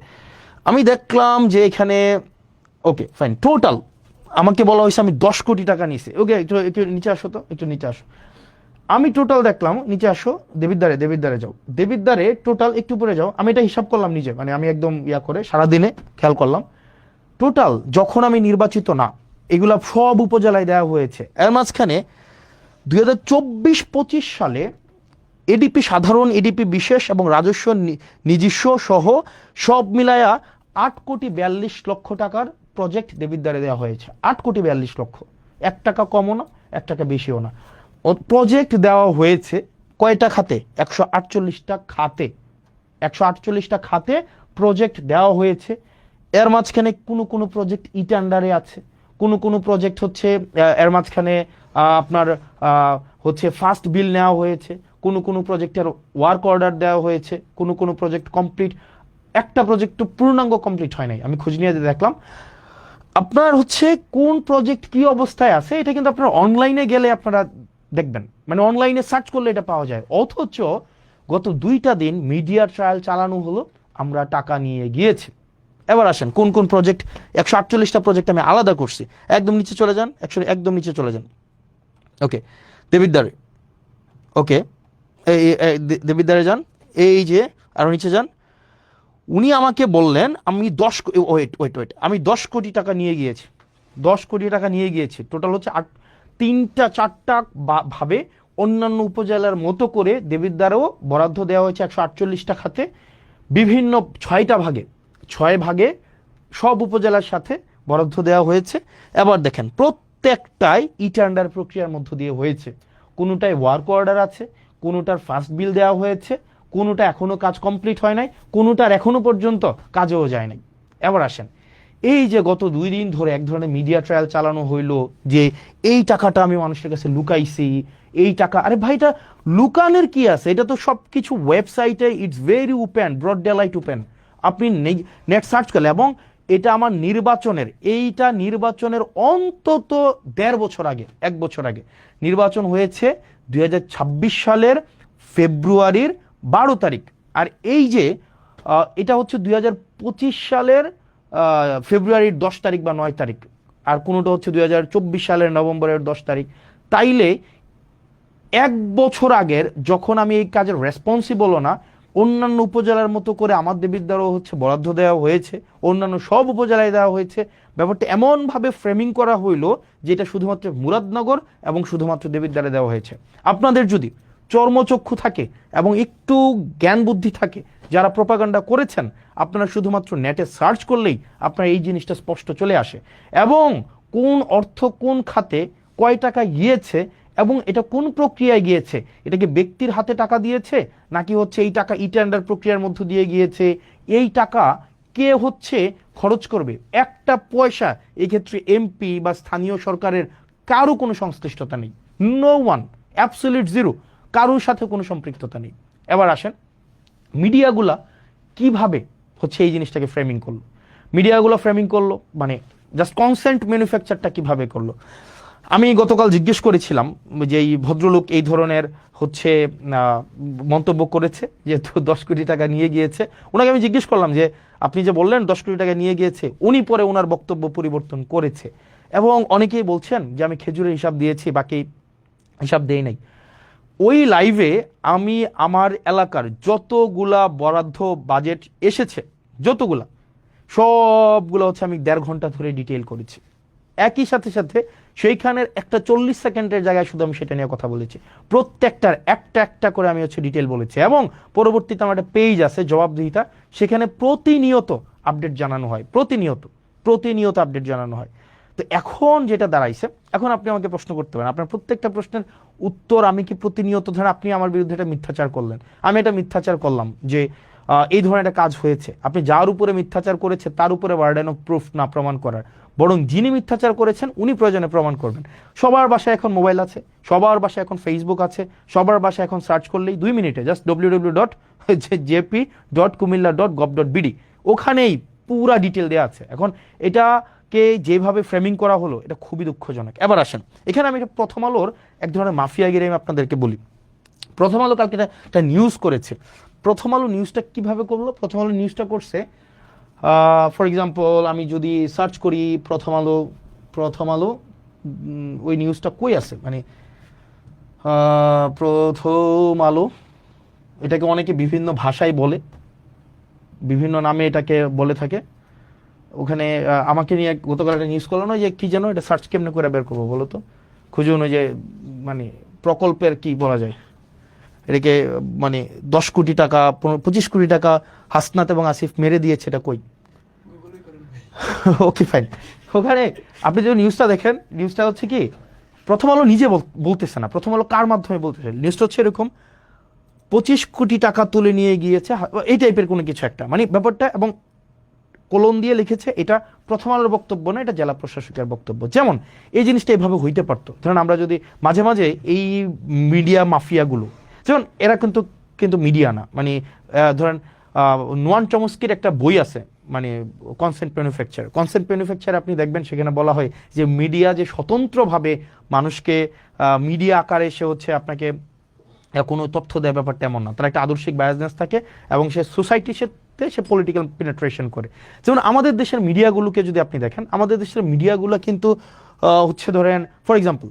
আমি দেখলাম যে এখানে ওকে ফাইন টোটাল আমাকে বলা হয়েছে আমি 10 কোটি টাকা নিয়েছি। ওকে একটু একটু নিচে আসো, তো একটু নিচে আসো, আমি টোটাল দেখলাম নিচে আসো, দেবিদ্বারে যাও, দেবিদ্বারে টোটাল একটু পরে যাও, আমি এটা হিসাব করলাম নিজে মানে আমি একদম ইয়া করে সারাদিনে খেয়াল করলাম টোটাল যখন আমি নির্বাচিত না এগুলা সব উপজেলায় দেওয়া হয়েছে। এর মাঝখানে 2024-25 সালে এডিপি সাধারণ, এডিপি বিশেষ এবং রাজস্ব নিজস্ব সহ সব মিলায়া 8,42,00,000 টাকার প্রজেক্ট দেবিদ্বারে দেওয়া হয়েছে। 8,42,00,000, 1 টাকা কমও না 1 টাকা বেশিও না। প্রজেক্ট দেওয়া হয়েছে কয়টা খাতে? 148টা খাতে, 148টা খাতে প্রজেক্ট দেওয়া হয়েছে। এর মাঝখানে কোনো প্রজেক্ট ইটেন্ডারে আছে, কোনো প্রজেক্ট হচ্ছে এর মাঝখানে আপনার হচ্ছে ফার্স্ট বিল নেওয়া হয়েছে, কোনো প্রজেক্টের ওয়ার্ক অর্ডার দেওয়া হয়েছে, কোনো প্রজেক্ট কমপ্লিট, একটা প্রজেক্ট তো পূর্ণাঙ্গ কমপ্লিট হয় নাই। আমি খোঁজ নিয়ে দেখলাম আপনার হচ্ছে কোন প্রজেক্ট কি অবস্থায় আছে এটা কিন্তু আপনারা অনলাইনে গেলে আপনারা দেখবেন, মানে অনলাইনে সার্চ করলে এটা পাওয়া যায়। অথচ গত 2টা দিন মিডিয়া ট্রায়াল চালানো হলো, আমরা টাকা নিয়ে গিয়েছি। এবার আসেন কোন প্রজেক্ট, 148টা প্রজেক্ট আমি আলাদা করছি। একদম নিচে চলে যান, একদম নিচে চলে যান, ওকে দেবিদ্বারে, ওকে দেবিদ্বারে যান, এই যে আরো নিচে যান। উনি আমাকে বললেন আমি 10 কোটি টাকা নিয়ে গিয়েছি, 10 কোটি টাকা নিয়ে গিয়েছি। টোটাল হচ্ছে 3-4টা ভাবে অন্যান্য উপজেলার মতো করে দেবিদ্বারেও বরাদ্দ দেওয়া হয়েছে 148টা খাতে, বিভিন্ন 6 ভাগে সব উপজেলার সাথে বরাদ্দ দেওয়া হয়েছে। এবার দেখেন প্রত্যেকটাই টেন্ডার প্রক্রিয়ার মধ্য দিয়ে হয়েছে, কোনোটায় ওয়ার্ক অর্ডার আছে, কোনোটার ফার্স্ট বিল দেওয়া হয়েছে, কোনোটা এখনো কাজ কমপ্লিট হয় নাই, কোনোটার এখনো পর্যন্ত কাজেও যায় নাই। এবার আসেন এই যে গত 2 দিন ধরে এক ধরনের মিডিয়া ট্রায়াল চালানো হইলো যে এই টাকাটা আমি মানুষের কাছে লুকাইছি, এই টাকা, আরে ভাই এটা লুকানোর কি আছে? এটা তো সবকিছু ওয়েবসাইটে it's very open, broad daylight open, আপনি নেট সার্চ করলে। এবং এটা আমার নির্বাচনের অন্তত 1.5 বছর আগে, 1 বছর আগে নির্বাচন হয়েছে 2026 সালের ফেব্রুয়ারির 12 তারিখ। আর এই যে এটা হচ্ছে 2025 সালের ফেব্রুয়ারির 10 তারিখ বা 9 তারিখ, আর কোনোটা হচ্ছে 2024 সালের নভেম্বরের 10 তারিখ। তাইলে 1 বছর আগের যখন আমি এই কাজের রেসপন্সিবলও না, অন্যান্য উপজেলার মতো করে আমার দেবিদ্বারও হচ্ছে বরাদ্দ দেওয়া হয়েছে, অন্যান্য সব উপজেলায় দেওয়া হয়েছে। ব্যাপারটা এমনভাবে ফ্রেমিং করা হইলো যেটা শুধুমাত্র মুরাদনগর এবং শুধুমাত্র দেবিদ্বারে দেওয়া হয়েছে। আপনাদের যদি চর্মচক্ষু থাকে এবং একটু জ্ঞান বুদ্ধি থাকে, যারা প্রোপাগান্ডা করেছেন, আপনারা শুধুমাত্র নেটে সার্চ করলেই আপনার এই জিনিসটা স্পষ্ট চলে আসে। এবং কোন অর্থ কোন খাতে কয় টাকা গিয়েছে এবং এটা কোন প্রক্রিয়ায় গিয়েছে, এটা কি ব্যক্তির হাতে টাকা দিয়েছে নাকি হচ্ছে এই টাকা টেন্ডার প্রক্রিয়ার মধ্য দিয়ে গিয়েছে, এই টাকা কে হচ্ছে খরচ করবে, একটা পয়সা এক্ষেত্রে এমপি বা স্থানীয় সরকারের কারো কোনো সংশ্লিষ্টতা নেই, নো ওয়ান, অ্যাবসলিউট জিরো, কারোর সাথে কোনো সম্পৃক্ততা নেই। এবার আসেন মিডিয়াগুলা কিভাবে হচ্ছে এই জিনিসটাকে ফ্রেমিং করলো, মিডিয়াগুলো ফ্রেমিং করলো মানে জাস্ট কনসেন্ট ম্যানুফ্যাকচারটা কিভাবে করলো। আমি গতকাল জিজ্ঞেস করেছিলাম যে এই ভদ্রলোক এই ধরনের হচ্ছে মন্তব্য করেছে যেহেতু 10 কোটি টাকা নিয়ে গিয়েছে, ওনাকে আমি জিজ্ঞেস করলাম যে আপনি যে বললেন 10 কোটি টাকা নিয়ে গিয়েছে, উনি পরে ওনার বক্তব্য পরিবর্তন করেছে এবং অনেকেই বলছেন যে আমি খেজুরের হিসাব দিয়েছি বাকি হিসাব দেই নাই। ওই লাইভে আমি আমার এলাকার যতগুলা বরাদ্দ বাজেট এসেছে যতগুলা সবগুলো হচ্ছে আমি 1.5 ঘন্টা ধরে ডিটেইল করেছি। একই সাথে সাথে সেইখানের একটা 40 সেকেন্ডের জায়গায় শুধু আমি সেটা নিয়ে কথা বলেছি, প্রত্যেকটার একটা একটা করে আমি হচ্ছে ডিটেল বলেছি। এবং পরবর্তীতে আমার একটা পেজ আছে জবাবদিহিতা, সেখানে প্রতিনিয়ত আপডেট জানানো হয়, প্রতিনিয়ত আপডেট জানানো হয়। তো এখন যেটা দাঁড়াইছে, এখন আপনি আমাকে প্রশ্ন করতে পারেন, আপনার প্রত্যেকটা প্রশ্নের উত্তর আমি কি প্রতিনিয়ত, ধরেন আপনি আমার বিরুদ্ধে একটা মিথ্যাচার করলেন, আমি একটা মিথ্যাচার করলাম যে এই ধরনের একটা কাজ হয়েছে, আপনি যার উপরে মিথ্যাচার করেছে তার উপরে বার্ডেন অফ প্রুফ না প্রমাণ করার, বরং যিনি মিথ্যাচার করেছেন উনি প্রয়োজনে প্রমাণ করবেন। সবার বাসায় এখন মোবাইল আছে, সবার বাসায় এখন ফেসবুক আছে, সবার বাসায় এখন সার্চ করলেই 2 মিনিটে জাস্ট www.jp.kumilla.gov.bd ওখানেই পুরা ডিটেল দেওয়া আছে। এখন এটাকে যেভাবে ফ্রেমিং করা হলো এটা খুবই দুঃখজনক। এবার আসেন, এখানে আমি প্রথম আলোর এক ধরনের মাফিয়াগিরি আমি আপনাদেরকে বলি। প্রথম আলো কালকে একটা নিউজ করেছে। প্রথম আলো নিউজটা কিভাবে করলো? প্রথম আলো নিউজটা করছে, ফর এক্সাম্পল আমি যদি সার্চ করি প্রথম আলো ওই নিউজটা কই আছে, মানে প্রথম আলো, এটাকে অনেকে বিভিন্ন ভাষায় বলে, বিভিন্ন নামে এটাকে বলে থাকে। ওখানে আমাকে নিয়ে গতকাল একটা নিউজ করলো না, যে কি যেন, এটা সার্চ কেমনে করে বের করবো বলো তো, খুঁজুন ওই যে মানে প্রকল্পের কি বলা যায় এটাকে, মানে 10 কোটি টাকা 25 কোটি টাকা হাসনাত এবং আসিফ মেরে দিয়েছে, এটা কই? Okay fine. ওখানে আপনি যদি নিউজটা দেখেন, নিউজটা হচ্ছে কি, প্রথম আলো নিজে বলতেছে না, প্রথম আলো কার মাধ্যমে বলতেছে, নিউজটা হচ্ছে এরকম, 25 কোটি টাকা তুলে নিয়ে গিয়েছে, এই টাইপের কোনো কিছু একটা মানে ব্যাপারটা, এবং কলম দিয়ে লিখেছে এটা প্রথম আলোর বক্তব্য না, এটা জেলা প্রশাসকের বক্তব্য। যেমন এই জিনিসটা এভাবে হইতে পারতো, ধরেন আমরা যদি মাঝে মাঝে এই মিডিয়া মাফিয়াগুলো, যেমন এরা কিন্তু মিডিয়া না, মানে ধরেন নোয়ান চমস্কির একটা বই আছে, মানে কনসেন্ট ম্যানুফ্যাকচার আপনি দেখবেন, সেখানে বলা হয় যে মিডিয়া যে স্বতন্ত্রভাবে মানুষকে মিডিয়া আকারে সে হচ্ছে আপনাকে কোনো তথ্য দেয়, ব্যাপারটা এমন না, তার একটা আদর্শিক বায়াসনেস থাকে এবং সে সোসাইটির সাথে সে পলিটিক্যাল পেনিট্রেশন করে। যেমন আমাদের দেশের মিডিয়াগুলোকে যদি আপনি দেখেন, আমাদের দেশের মিডিয়াগুলো কিন্তু হচ্ছে ধরেন ফর এক্সাম্পল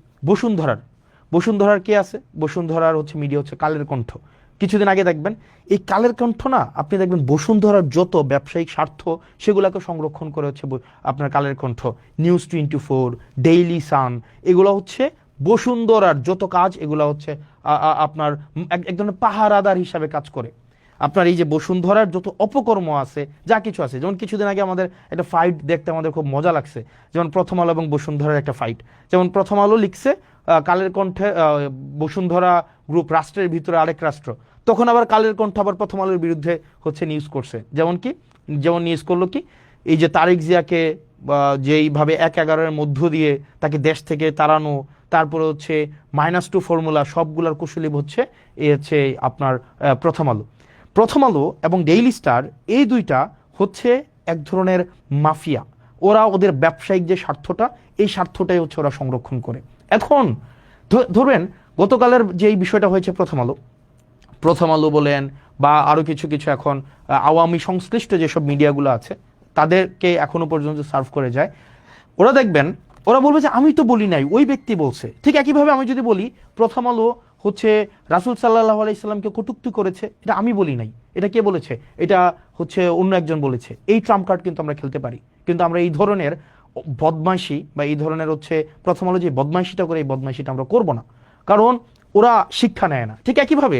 বসুন্ধরার কে আছে, বসুন্ধরার হচ্ছে মিডিয়া হচ্ছে কালের কণ্ঠ। কিছুদিন আগে দেখবেন এই কালের কণ্ঠ না, আপনি দেখবেন বসুন্ধরার যত ব্যবসায়িক স্বার্থ সেগুলোকে সংরক্ষণ করে হচ্ছে আপনার Kaler Kantho, news 24, Daily Sun, এগুলো হচ্ছে বসুন্ধরার যত কাজ, এগুলো হচ্ছে আপনার এক ধরনের পাহারাদার হিসাবে কাজ করে। আপনার এই যে বসুন্ধরার যত অপকর্ম আছে, যা কিছু আছে, যেমন কিছুদিন আগে আমাদের একটা ফাইট দেখতে আমাদের খুব মজা লাগছে, যেমন প্রথম আলো এবং বসুন্ধরার একটা ফাইট। যেমন প্রথম আলো লিখছে কালের কণ্ঠে বসুন্ধরা গ্রুপ রাষ্ট্রের ভিতরে আরেক রাষ্ট্র, তখন আবার কালের কণ্ঠ আবার প্রথম আলোর বিরুদ্ধে হচ্ছে নিউজ করছে। যেমন নিউজ করলো কি, এই যে তারেক জিয়াকে যেইভাবে 1/11 মধ্য দিয়ে তাকে দেশ থেকে তাড়ানো, তারপরে হচ্ছে -2 ফর্মুলা, সবগুলার কুশলী হচ্ছে হচ্ছে আপনার প্রথম আলো এবং ডেইলি স্টার, এই দুইটা হচ্ছে এক ধরনের মাফিয়া। ওরা ওদের ব্যবসায়িক যে স্বার্থটা, এই স্বার্থটাই হচ্ছে ওরা সংরক্ষণ করে। এখন ধরবেন গতকালের যে এই বিষয়টা হয়েছে, প্রথম আলো বলেন বা আরো কিছু এখন আওয়ামী সংশ্লিষ্ট যেসব মিডিয়াগুলো আছে তাদেরকে এখনো পর্যন্ত সার্ভ করে যায়, ওরা দেখবেন ওরা বলবে যে আমি তো বলি নাই, ওই ব্যক্তি বলছে। ঠিক একইভাবে আমি যদি বলি প্রথম আলো হচ্ছে রাসূল সাল্লাল্লাহু আলাইহি সাল্লামকে কটূক্তি করেছে, এটা আমি বলি নাই, এটা কে বলেছে, এটা হচ্ছে অন্য একজন বলেছে, এই ট্রাম্প কার্ড কিন্তু আমরা খেলতে পারি। কিন্তু আমরা এই ধরনের বদমাইশি বা এই ধরনের হচ্ছে প্রথম আলো যে বদমাইশিটা করে, এই বদমাইশিটা আমরা করব না, কারণ ওরা শিক্ষা নেয় না। ঠিক একইভাবে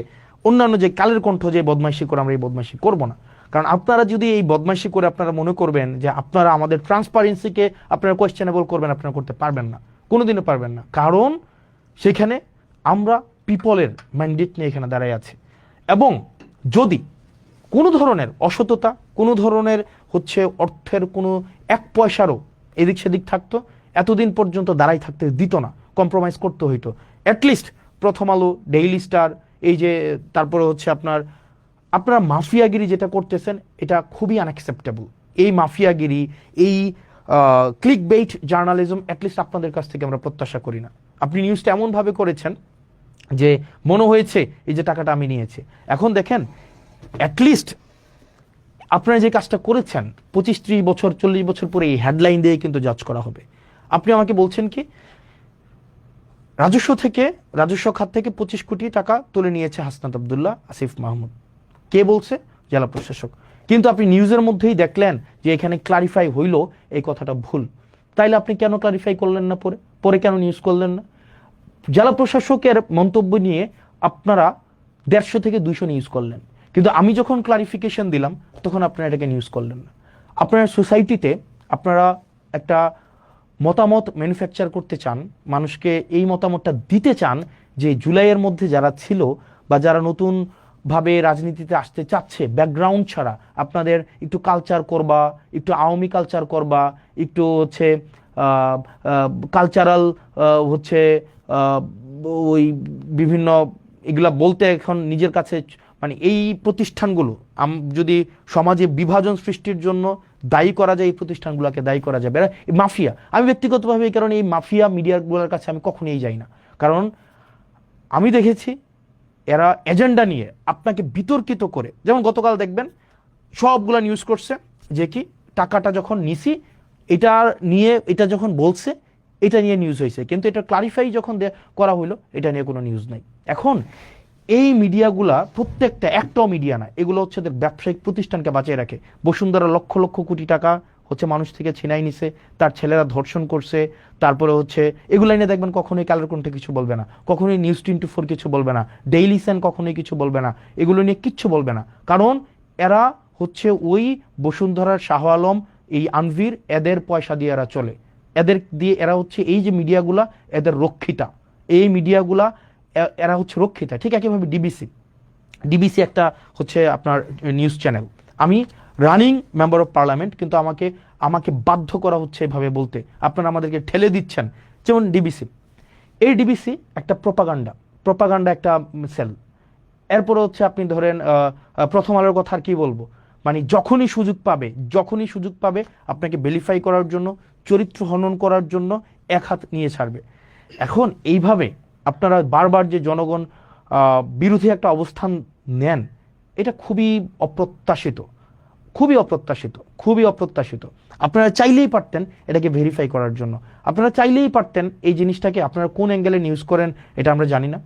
অন্যান্য যে কালের কণ্ঠ যে বদমাইশি করে, আমরা এই বদমাইশি করব না। কারণ আপনারা যদি এই বদমাইশি করে আপনারা মনে করবেন যে আপনারা আমাদের ট্রান্সপারেন্সিকে আপনারা কোয়েশ্চেনেবল করবেন, আপনারা করতে পারবেন না, কোনোদিনও পারবেন না। কারণ সেখানে আমরা পিপলের ম্যান্ডেট নিয়ে এখানে দাঁড়ায় আছি, এবং যদি কোনো ধরনের অসততা, কোনো ধরনের হচ্ছে অর্থের কোনো 1 পয়সারও এদিক সেদিক থাকতো, এতদিন পর্যন্ত দাঁড়াই থাকতে দিত না, কম্প্রোমাইজ করতে হইতো। অ্যাটলিস্ট প্রথম আলো, ডেইলি স্টার, এই যে তারপরে হচ্ছে আপনারা মাফিয়াগিরি যেটা করতেছেন, এটা খুবই আনঅ্যাকসেপ্টেবল। এই মাফিয়াগিরি, এই ক্লিক বেইট জার্নালিজম অ্যাটলিস্ট আপনাদের কাছ থেকে আমরা প্রত্যাশা করি না। আপনি নিউজটা এমনভাবে করেছেন যে মনে হয়েছে এই যে টাকাটা আমি নিয়েছি। এখন দেখেন, অ্যাটলিস্ট আপনারা যে কাজটা করেছেন 25-30 বছর 40 বছর পরে এই হেডলাইন দিয়ে কিন্তু জাজ করা হবে। আপনি আমাকে বলছেন কি, রাজস্ব খাত থেকে 25 কোটি টাকা তুলে নিয়েছে হাসনাত আব্দুল্লাহ, আসিফ মাহমুদ। কে বলছে? জেলা প্রশাসক। কিন্তু আপনি নিউজের মধ্যেই দেখলেন যে এখানে ক্লারিফাই হইল এই কথাটা ভুল। তাইলে আপনি কেন ক্লারিফাই করলেন না, পরে পরে কেন নিউজ করলেন না? জেলা প্রশাসকের মন্তব্য নিয়ে আপনারা 150 থেকে 200 নিউজ করলেন, কিন্তু আমি যখন ক্লারিফিকেশন দিলাম তখন আপনারা এটাকে নিউজ করলেন না। আপনার সোসাইটিতে আপনারা একটা মতামত ম্যানুফ্যাকচার করতে চান, মানুষকে এই মতামতটা দিতে চান যে জুলাইয়ের মধ্যে যারা ছিল বা যারা নতুন ভাবে রাজনীতিতে আসতে চাচ্ছে ব্যাকগ্রাউন্ড ছাড়া, আপনাদের একটু কালচার করবা, একটু আওয়ামী কালচার করবা, একটু হচ্ছে কালচারাল হচ্ছে ওই বিভিন্ন এগুলা বলতে এখন নিজের কাছে মানে এই প্রতিষ্ঠানগুলো যদি সমাজে বিভাজন সৃষ্টির জন্য দায়ী করা যায়, এই প্রতিষ্ঠানগুলোকে দায়ী করা যাবে। মাফিয়া, আমি ব্যক্তিগতভাবে এই কারণে এই মাফিয়া মিডিয়াগুলোর কাছে আমি কখনোই যাই না, কারণ আমি দেখেছি এরা এজেন্ডা নিয়ে আপনাকে বিতর্কিত করে, যেমন গতকাল দেখবেন সবগুলা নিউজ করছে যে কি টাকাটা যখন নিছি এটা নিয়ে, এটা যখন বলছে এটা নিয়ে নিউজ হয়েছে, কিন্তু এটা ক্লারিফাই যখন করা হইলো এটা নিয়ে কোনো নিউজ নাই। এখন এই মিডিয়াগুলা প্রত্যেকটা একটাও মিডিয়া না, এগুলো হচ্ছে ব্যবসায়িক প্রতিষ্ঠানকে বাঁচিয়ে রাখে। বসুন্ধরা লক্ষ লক্ষ কোটি টাকা হচ্ছে মানুষ থেকে ছিনাই নিছে, তার ছেলেরা ধর্ষণ করছে, তারপরে হচ্ছে এগুলো নিয়ে দেখবেন কখনোই কালের কণ্ঠে কিছু বলবে না, কখনোই নিউজ 24 কিছু বলবে না, ডেইলি সান কখনোই কিছু বলবে না, এগুলো নিয়ে কিচ্ছু বলবে না, কারণ এরা হচ্ছে ওই বসুন্ধরার শাহ আলম, এই আনভির, এদের পয়সা দিয়ে এরা চলে, এদের দিয়ে এরা হচ্ছে এই যে মিডিয়াগুলা এদের রক্ষিতা, এই মিডিয়াগুলা এরা হচ্ছে রক্ষিতা। ঠিক একইভাবে ডিবিসি একটা হচ্ছে আপনার নিউজ চ্যানেল, আমি রানিং মেম্বার অফ পার্লামেন্ট, কিন্তু আমাকে বাধ্য করা হচ্ছে এভাবে বলতে, আপনারা আমাদেরকে ঠেলে দিচ্ছেন। যেমন ডিবিসি একটা প্রপাগান্ডা একটা সেল। এরপরে হচ্ছে আপনি ধরেন প্রথম আলোর কথা আর কি বলবো, মানে যখনই সুযোগ পাবে আপনাকে ভেরিফাই করার জন্য, চরিত্র হনন করার জন্য এক হাত নিয়ে ছাড়বে। এখন এইভাবে আপনারা বারবার যে জনগণ বিরোধী একটা অবস্থান নেন, এটা খুবই অপ্রত্যাশিত। আপনারা চাইলেই পারতেন এটাকে ভেরিফাই করার জন্য, আপনারা চাইলেই পারতেন এই জিনিসটাকে, আপনারা কোন অ্যাঙ্গেলে নিউজ করেন এটা আমরা জানি না,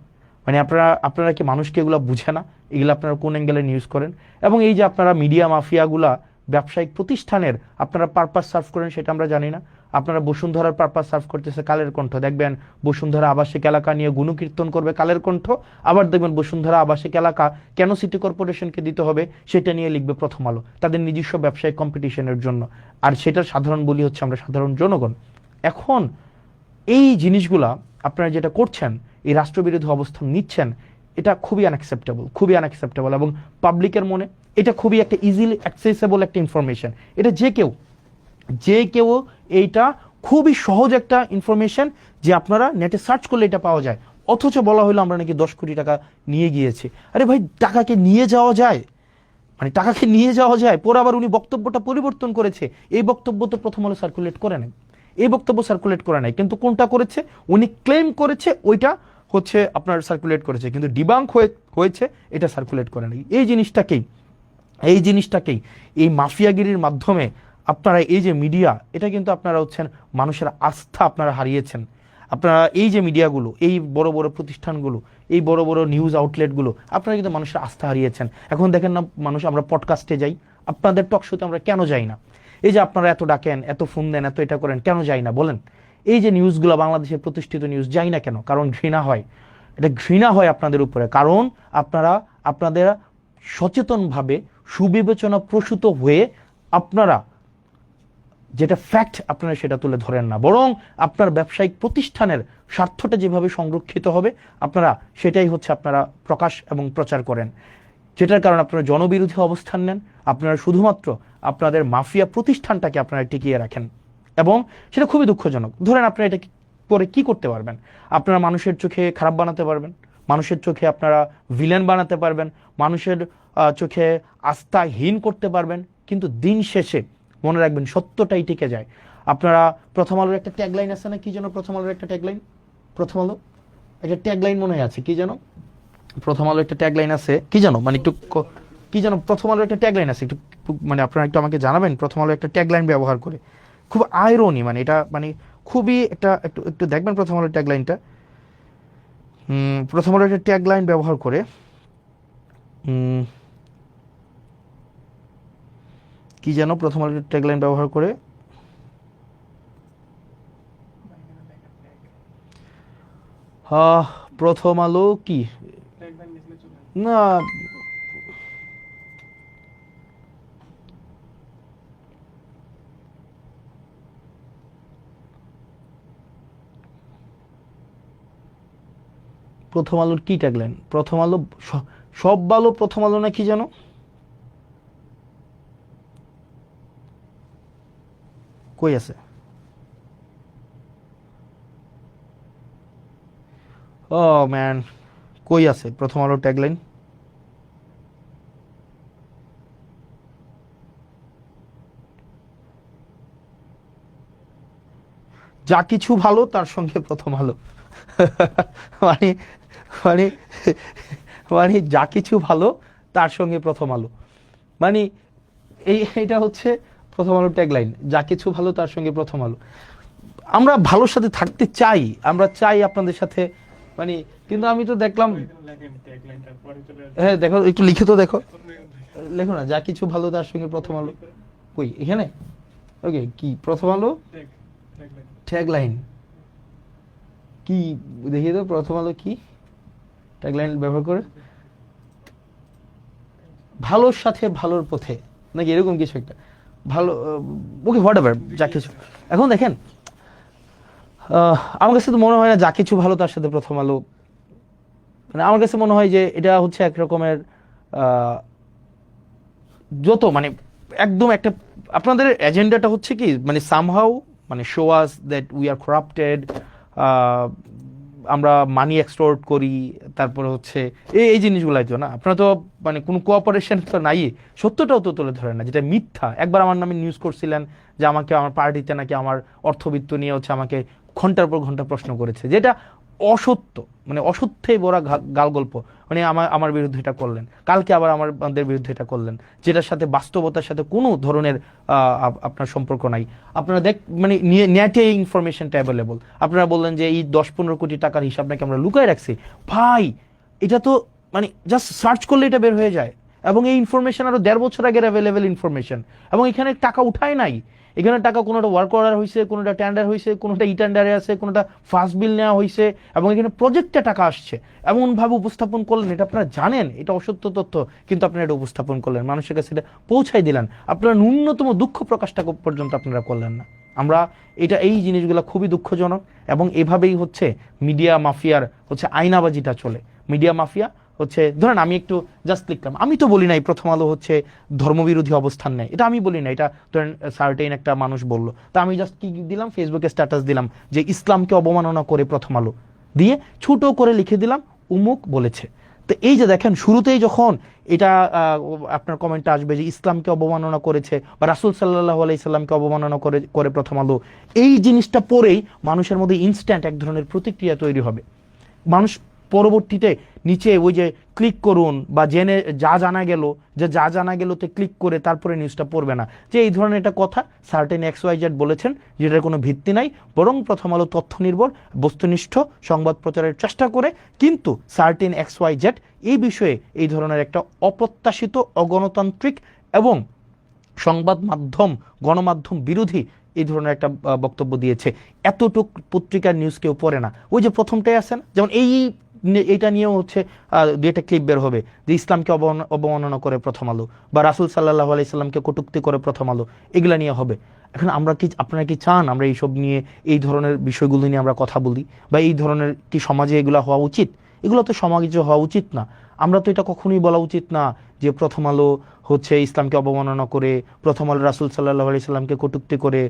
মানে আপনারা কি মানুষকে এগুলো বুঝে না, এগুলো আপনারা কোন অ্যাঙ্গেলে নিউজ করেন। এবং এই যে আপনারা মিডিয়া মাফিয়াগুলা ব্যবসায়িক প্রতিষ্ঠানের আপনারা পারপাস সার্ভ করেন সেটা আমরা জানি না। আপনারা বসুন্ধরার পারপাস সার্ভ করতেছে কালের কণ্ঠ, দেখবেন বসুন্ধরা আবাসিক এলাকা নিয়ে গুণকীর্তন করবে কালের কণ্ঠ, আবার দেখবেন বসুন্ধরা আবাসিক এলাকা কেন সিটি কর্পোরেশনকে দিতে হবে সেটা নিয়ে লিখবে প্রথম আলো, তাদের নিজস্ব ব্যবসায়িক কম্পিটিশনের জন্য, আর সেটার সাধারণ বলি হচ্ছে আমরা সাধারণ জনগণ। এখন এই জিনিসগুলা আপনারা যেটা করছেন, এই রাষ্ট্রবিরোধী অবস্থান নিচ্ছেন, এটা খুবই আনঅ্যাকসেপ্টেবল এবং পাবলিকের মনে এটা খুবই একটা ইজিলি অ্যাক্সেসেবল একটা ইনফরমেশন। এটা যে কেউ এইটা খুবই সহজ একটা ইনফরমেশন যে আপনারা নেটে সার্চ করলে এটা পাওয়া যায়, অথচ বলা হলো আমরা নাকি 10 কোটি টাকা নিয়ে গিয়েছি। আরে ভাই, টাকাকে নিয়ে যাওয়া যায়, পরে আবার উনি বক্তব্যটা পরিবর্তন করেছে, এই বক্তব্য তো প্রথম আলো সার্কুলেট করে নাই, কিন্তু কোনটা করেছে, উনি ক্লেম করেছে ওইটা হচ্ছে আপনার সার্কুলেট করেছে, কিন্তু ডিবাঙ্ক হয়েছে এটা সার্কুলেট করে নাই। এই জিনিসটাকেই এই মাফিয়াগিরির মাধ্যমে আপনারা এই যে মিডিয়া, এটা কিন্তু আপনারা হচ্ছেন মানুষের আস্থা আপনারা হারিয়েছেন। আপনারা এই যে মিডিয়াগুলো, এই বড় বড় প্রতিষ্ঠানগুলো, এই বড় বড় নিউজ আউটলেটগুলো, আপনারা কিন্তু মানুষের আস্থা হারিয়েছেন। এখন দেখেন না মানুষ, আমরা পডকাস্টে যাই, আপনাদের টক শোতে আমরা কেন যাই না? এই যে আপনারা এত ডাকেন, এত ফোন দেন, এত এটা করেন, কেন যাই না বলেন? এই যে নিউজগুলো, বাংলাদেশের প্রতিষ্ঠিত নিউজ, যাই না কেন? কারণ ঘৃণা হয় আপনাদের উপরে, কারণ আপনাদের সচেতনভাবে সুবিবেচনা প্রসূত হয়ে আপনারা যেটা ফ্যাক্ট আপনারা সেটা তুলে ধরেন না, বরং আপনার ব্যবসায়িক প্রতিষ্ঠানের স্বার্থটা যেভাবে সংরক্ষিত হবে আপনারা সেটাই হচ্ছে আপনারা প্রকাশ এবং প্রচার করেন, যেটার কারণে আপনারা জনবিরোধী অবস্থান নেন। আপনারা শুধুমাত্র আপনাদের মাফিয়া প্রতিষ্ঠানটাকে আপনারা টিকিয়ে রাখেন, এবং সেটা খুবই দুঃখজনক। ধরেন আপনারা এটা পরে কি করতে পারবেন? আপনারা মানুষের চোখে খারাপ বানাতে পারবেন, মানুষের চোখে আপনারা ভিলেন বানাতে পারবেন, মানুষের চোখে আস্থাহীন করতে পারবেন, কিন্তু দিন শেষে মনে রাখবেন সত্যটাই টিকে যায়। আপনারা প্রথম আলোর একটা ট্যাগলাইন আছে না, কি যেন প্রথম আলোর একটা ট্যাগলাইন, মনে আছে কি যেন, প্রথম আলোর একটা ট্যাগলাইন আছে কি যেন, মানে একটু কি যেন প্রথম আলোর একটা ট্যাগলাইন আছে, একটু মানে আপনারা একটু আমাকে জানাবেন। প্রথম আলো একটা ট্যাগলাইন ব্যবহার করে, খুব আইরনি, মানে এটা মানে খুবই একটু দেখবেন প্রথম আলোর ট্যাগলাইনটা। প্রথম আলোর একটা ট্যাগলাইন ব্যবহার করে কি যেন প্রথম আলোর ট্যাগলাইন ব্যবহার করে? প্রথম আলো কি না, প্রথম আলোর কি ট্যাগলাইন? প্রথম আলো সব ভালো প্রথম আলো না কি যেন? কই আছে? ও ম্যান, কই আছে প্রথম আলো ট্যাগলাইন? যা কিছু ভালো তার সঙ্গে প্রথম আলো। মানে মানে মানে যা কিছু ভালো তার সঙ্গে প্রথম আলো, মানে এটা হচ্ছে প্রথম আলো ট্যাগলাইন, যা কিছু ভালো তার সঙ্গে প্রথম আলো। আমরা ভালোর সাথে থাকতে চাই, আমরা চাই আপনাদের সাথে, মানে কিন্তু আমি তো দেখলাম, হ্যাঁ দেখো একটু লিখে তো দেখো, লেখো না যা কিছু ভালো তার সঙ্গে প্রথম আলো। কই এখানে? ওকে, কি প্রথম আলো ট্যাগলাইন কি দেখিয়ে দাও, প্রথম আলো কি ট্যাগলাইন ব্যবহার করে? ভালোর সাথে ভালোর পথে নাকি এরকম কিছু একটা, ভালো, ওকে হোয়াট এভার, যা কিছু। এখন দেখেন, আমার কাছে তো মনে হয় না যা কিছু ভালো তার সাথে প্রথম আলো, মানে আমার কাছে মনে হয় যে এটা হচ্ছে এক রকমের যত মানে একদম একটা, আপনাদের এজেন্ডাটা হচ্ছে কি মানে সামহাউ মানে show us that we are corrupted, আমরা মানি এক্সটোর্ট করি, তারপরে হচ্ছে এই জিনিসগুলাই তো না, আপনারা তো মানে কোনো কোঅপারেশন তো নাই, সত্যটাও তো তুলে ধরেন না, যেটা মিথ্যা। একবার আমার নামে নিউজ করছিলেন যে আমাকে আমার পার্টিতে নাকি আমার অর্থবিত্ত নিয়ে হচ্ছে আমাকে ঘন্টার পর ঘন্টা প্রশ্ন করেছে, যেটা অসত্য, মানে অসত্যই বড় গাল গল্প, মানে আমার বিরুদ্ধে এটা করলেন, কালকে আবার আমাদের বিরুদ্ধে এটা করলেন, যেটার সাথে বাস্তবতার সাথে কোনো ধরনের আপনার সম্পর্ক নাই। আপনারা মানে নেটে ইনফরমেশনটা অ্যাভেলেবল, আপনারা বললেন যে এই 10-15 কোটি টাকার হিসাব নাকি আমরা লুকায় রাখছি। ভাই এটা তো মানে জাস্ট সার্চ করলে এটা বের হয়ে যায়, এবং এই ইনফরমেশন আরো 1.5 বছর আগের অ্যাভেলেবেল ইনফরমেশন, এবং এখানে টাকা উঠায় নাই, এখানে টাকা কোনোটা ওয়ার্ক অর্ডার হয়েছে, কোনোটা টেন্ডার হয়েছে, কোনোটা ই টেন্ডারে আছে, কোনোটা ফার্স্ট বিল নেওয়া হয়েছে, এবং এখানে প্রজেক্টে টাকা আসছে, এমনভাবে উপস্থাপন করলেন, এটা আপনারা জানেন এটা অসত্য তথ্য, কিন্তু আপনারা এটা উপস্থাপন করলেন, মানুষের কাছে এটা পৌঁছাই দিলেন, আপনারা ন্যূনতম দুঃখ প্রকাশটা পর্যন্ত আপনারা করলেন না। আমরা এই জিনিসগুলো খুবই দুঃখজনক, এবং এভাবেই হচ্ছে মিডিয়া মাফিয়ার হচ্ছে আয়নাবাজিটা চলে। মিডিয়া মাফিয়া হচ্ছে, ধরেন আমি একটু জাস্ট লিখলাম, আমি তো বলি নাই প্রথম আলো হচ্ছে ধর্মবিরোধী অবস্থান নেয়, এটা আমি বলি না, এটা ধরেন সার্টেইন একটা মানুষ বললো, তা আমি জাস্ট কি দিলাম, ফেসবুকে স্ট্যাটাস দিলাম যে ইসলামকে অবমাননা করে প্রথম আলো, দিয়ে ছোট করে লিখে দিলাম উমুক বলেছে। তো এই যে দেখেন, শুরুতেই যখন এটা আপনার কমেন্টটা আসবে যে ইসলামকে অবমাননা করেছে বা রাসূল সাল্লাল্লাহু আলাইহি সাল্লামকে অবমাননা করে প্রথম আলো, এই জিনিসটা পরেই মানুষের মধ্যে ইনস্ট্যান্ট এক ধরনের প্রতিক্রিয়া তৈরি হবে। মানুষ পরবর্তীতে নিচে ওই যে ক্লিক করুন বা জেনে যা জানা গেল তে ক্লিক করে তারপরে নিউজটা পড়বে না, যে এই ধরনের একটা কথা সার্টেন XYZ বলেছেন, যেটার কোনো ভিত্তি নাই, বরং প্রথম আলো তথ্য নির্ভর বস্তুনিষ্ঠ সংবাদ প্রচারের চেষ্টা করে, কিন্তু সার্টেন XYZ এই বিষয়ে এই ধরনের একটা অপ্রত্যাশিত, অগণতান্ত্রিক এবং সংবাদ মাধ্যম গণমাধ্যম বিরোধী এই ধরনের একটা বক্তব্য দিয়েছে। এতটুক পত্রিকার নিউজ কেউ পড়ে না। ওই যে প্রথমটাই আছে না, যেমন এইটা নিয়েও হচ্ছে দুইটা ক্লিপ বের হবে যে ইসলামকে অবমাননা করে প্রথম আলো, বা রাসূল সাল্লাল্লাহু আলাইহি সাল্লামকে কটূক্তি করে প্রথম আলো, এগুলা নিয়ে হবে। এখন আপনারা কি চান আমরা এইসব নিয়ে, এই ধরনের বিষয়গুলো নিয়ে আমরা কথা বলি, বা এই ধরনের কি সমাজে এগুলা হওয়া উচিত? এগুলো তো সমাজে হওয়া উচিত না। আমরা তো এটা কখনোই বলা উচিত না যে প্রথম আলো হচ্ছে ইসলামকে অবমাননা করে, প্রথম আলো রাসূল সাল্লাল্লাহু আলাইহি সাল্লামকে কটূক্তি করে,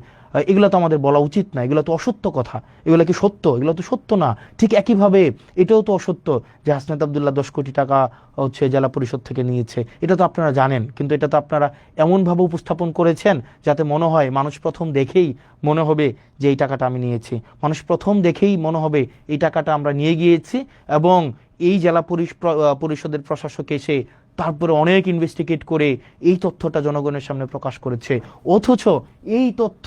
এগুলো তো আমাদের বলা উচিত না, এগুলো তো অসত্য কথা। এগুলো কি সত্য? এগুলো তো সত্য না। ঠিক একইভাবে এটাও তো অসত্য যে হাসনাত আব্দুল্লাহ 10 কোটি টাকা হচ্ছে জেলা পরিষদ থেকে নিয়েছে, এটা তো আপনারা জানেন, কিন্তু এটা তো আপনারা এমনভাবে উপস্থাপন করেছেন যাতে মনে হয়, মানুষ প্রথম দেখেই মনে হবে যে এই টাকাটা আমি নিয়েছি, মানুষ প্রথম দেখেই মনে হবে এই টাকাটা আমরা নিয়ে গিয়েছি, এবং এই জেলা পরিষদের প্রশাসক এসে তারপরে অনেক ইনভেস্টিগেট করে এই তথ্যটা জনগণের সামনে প্রকাশ করেছে, অথচ এই তথ্য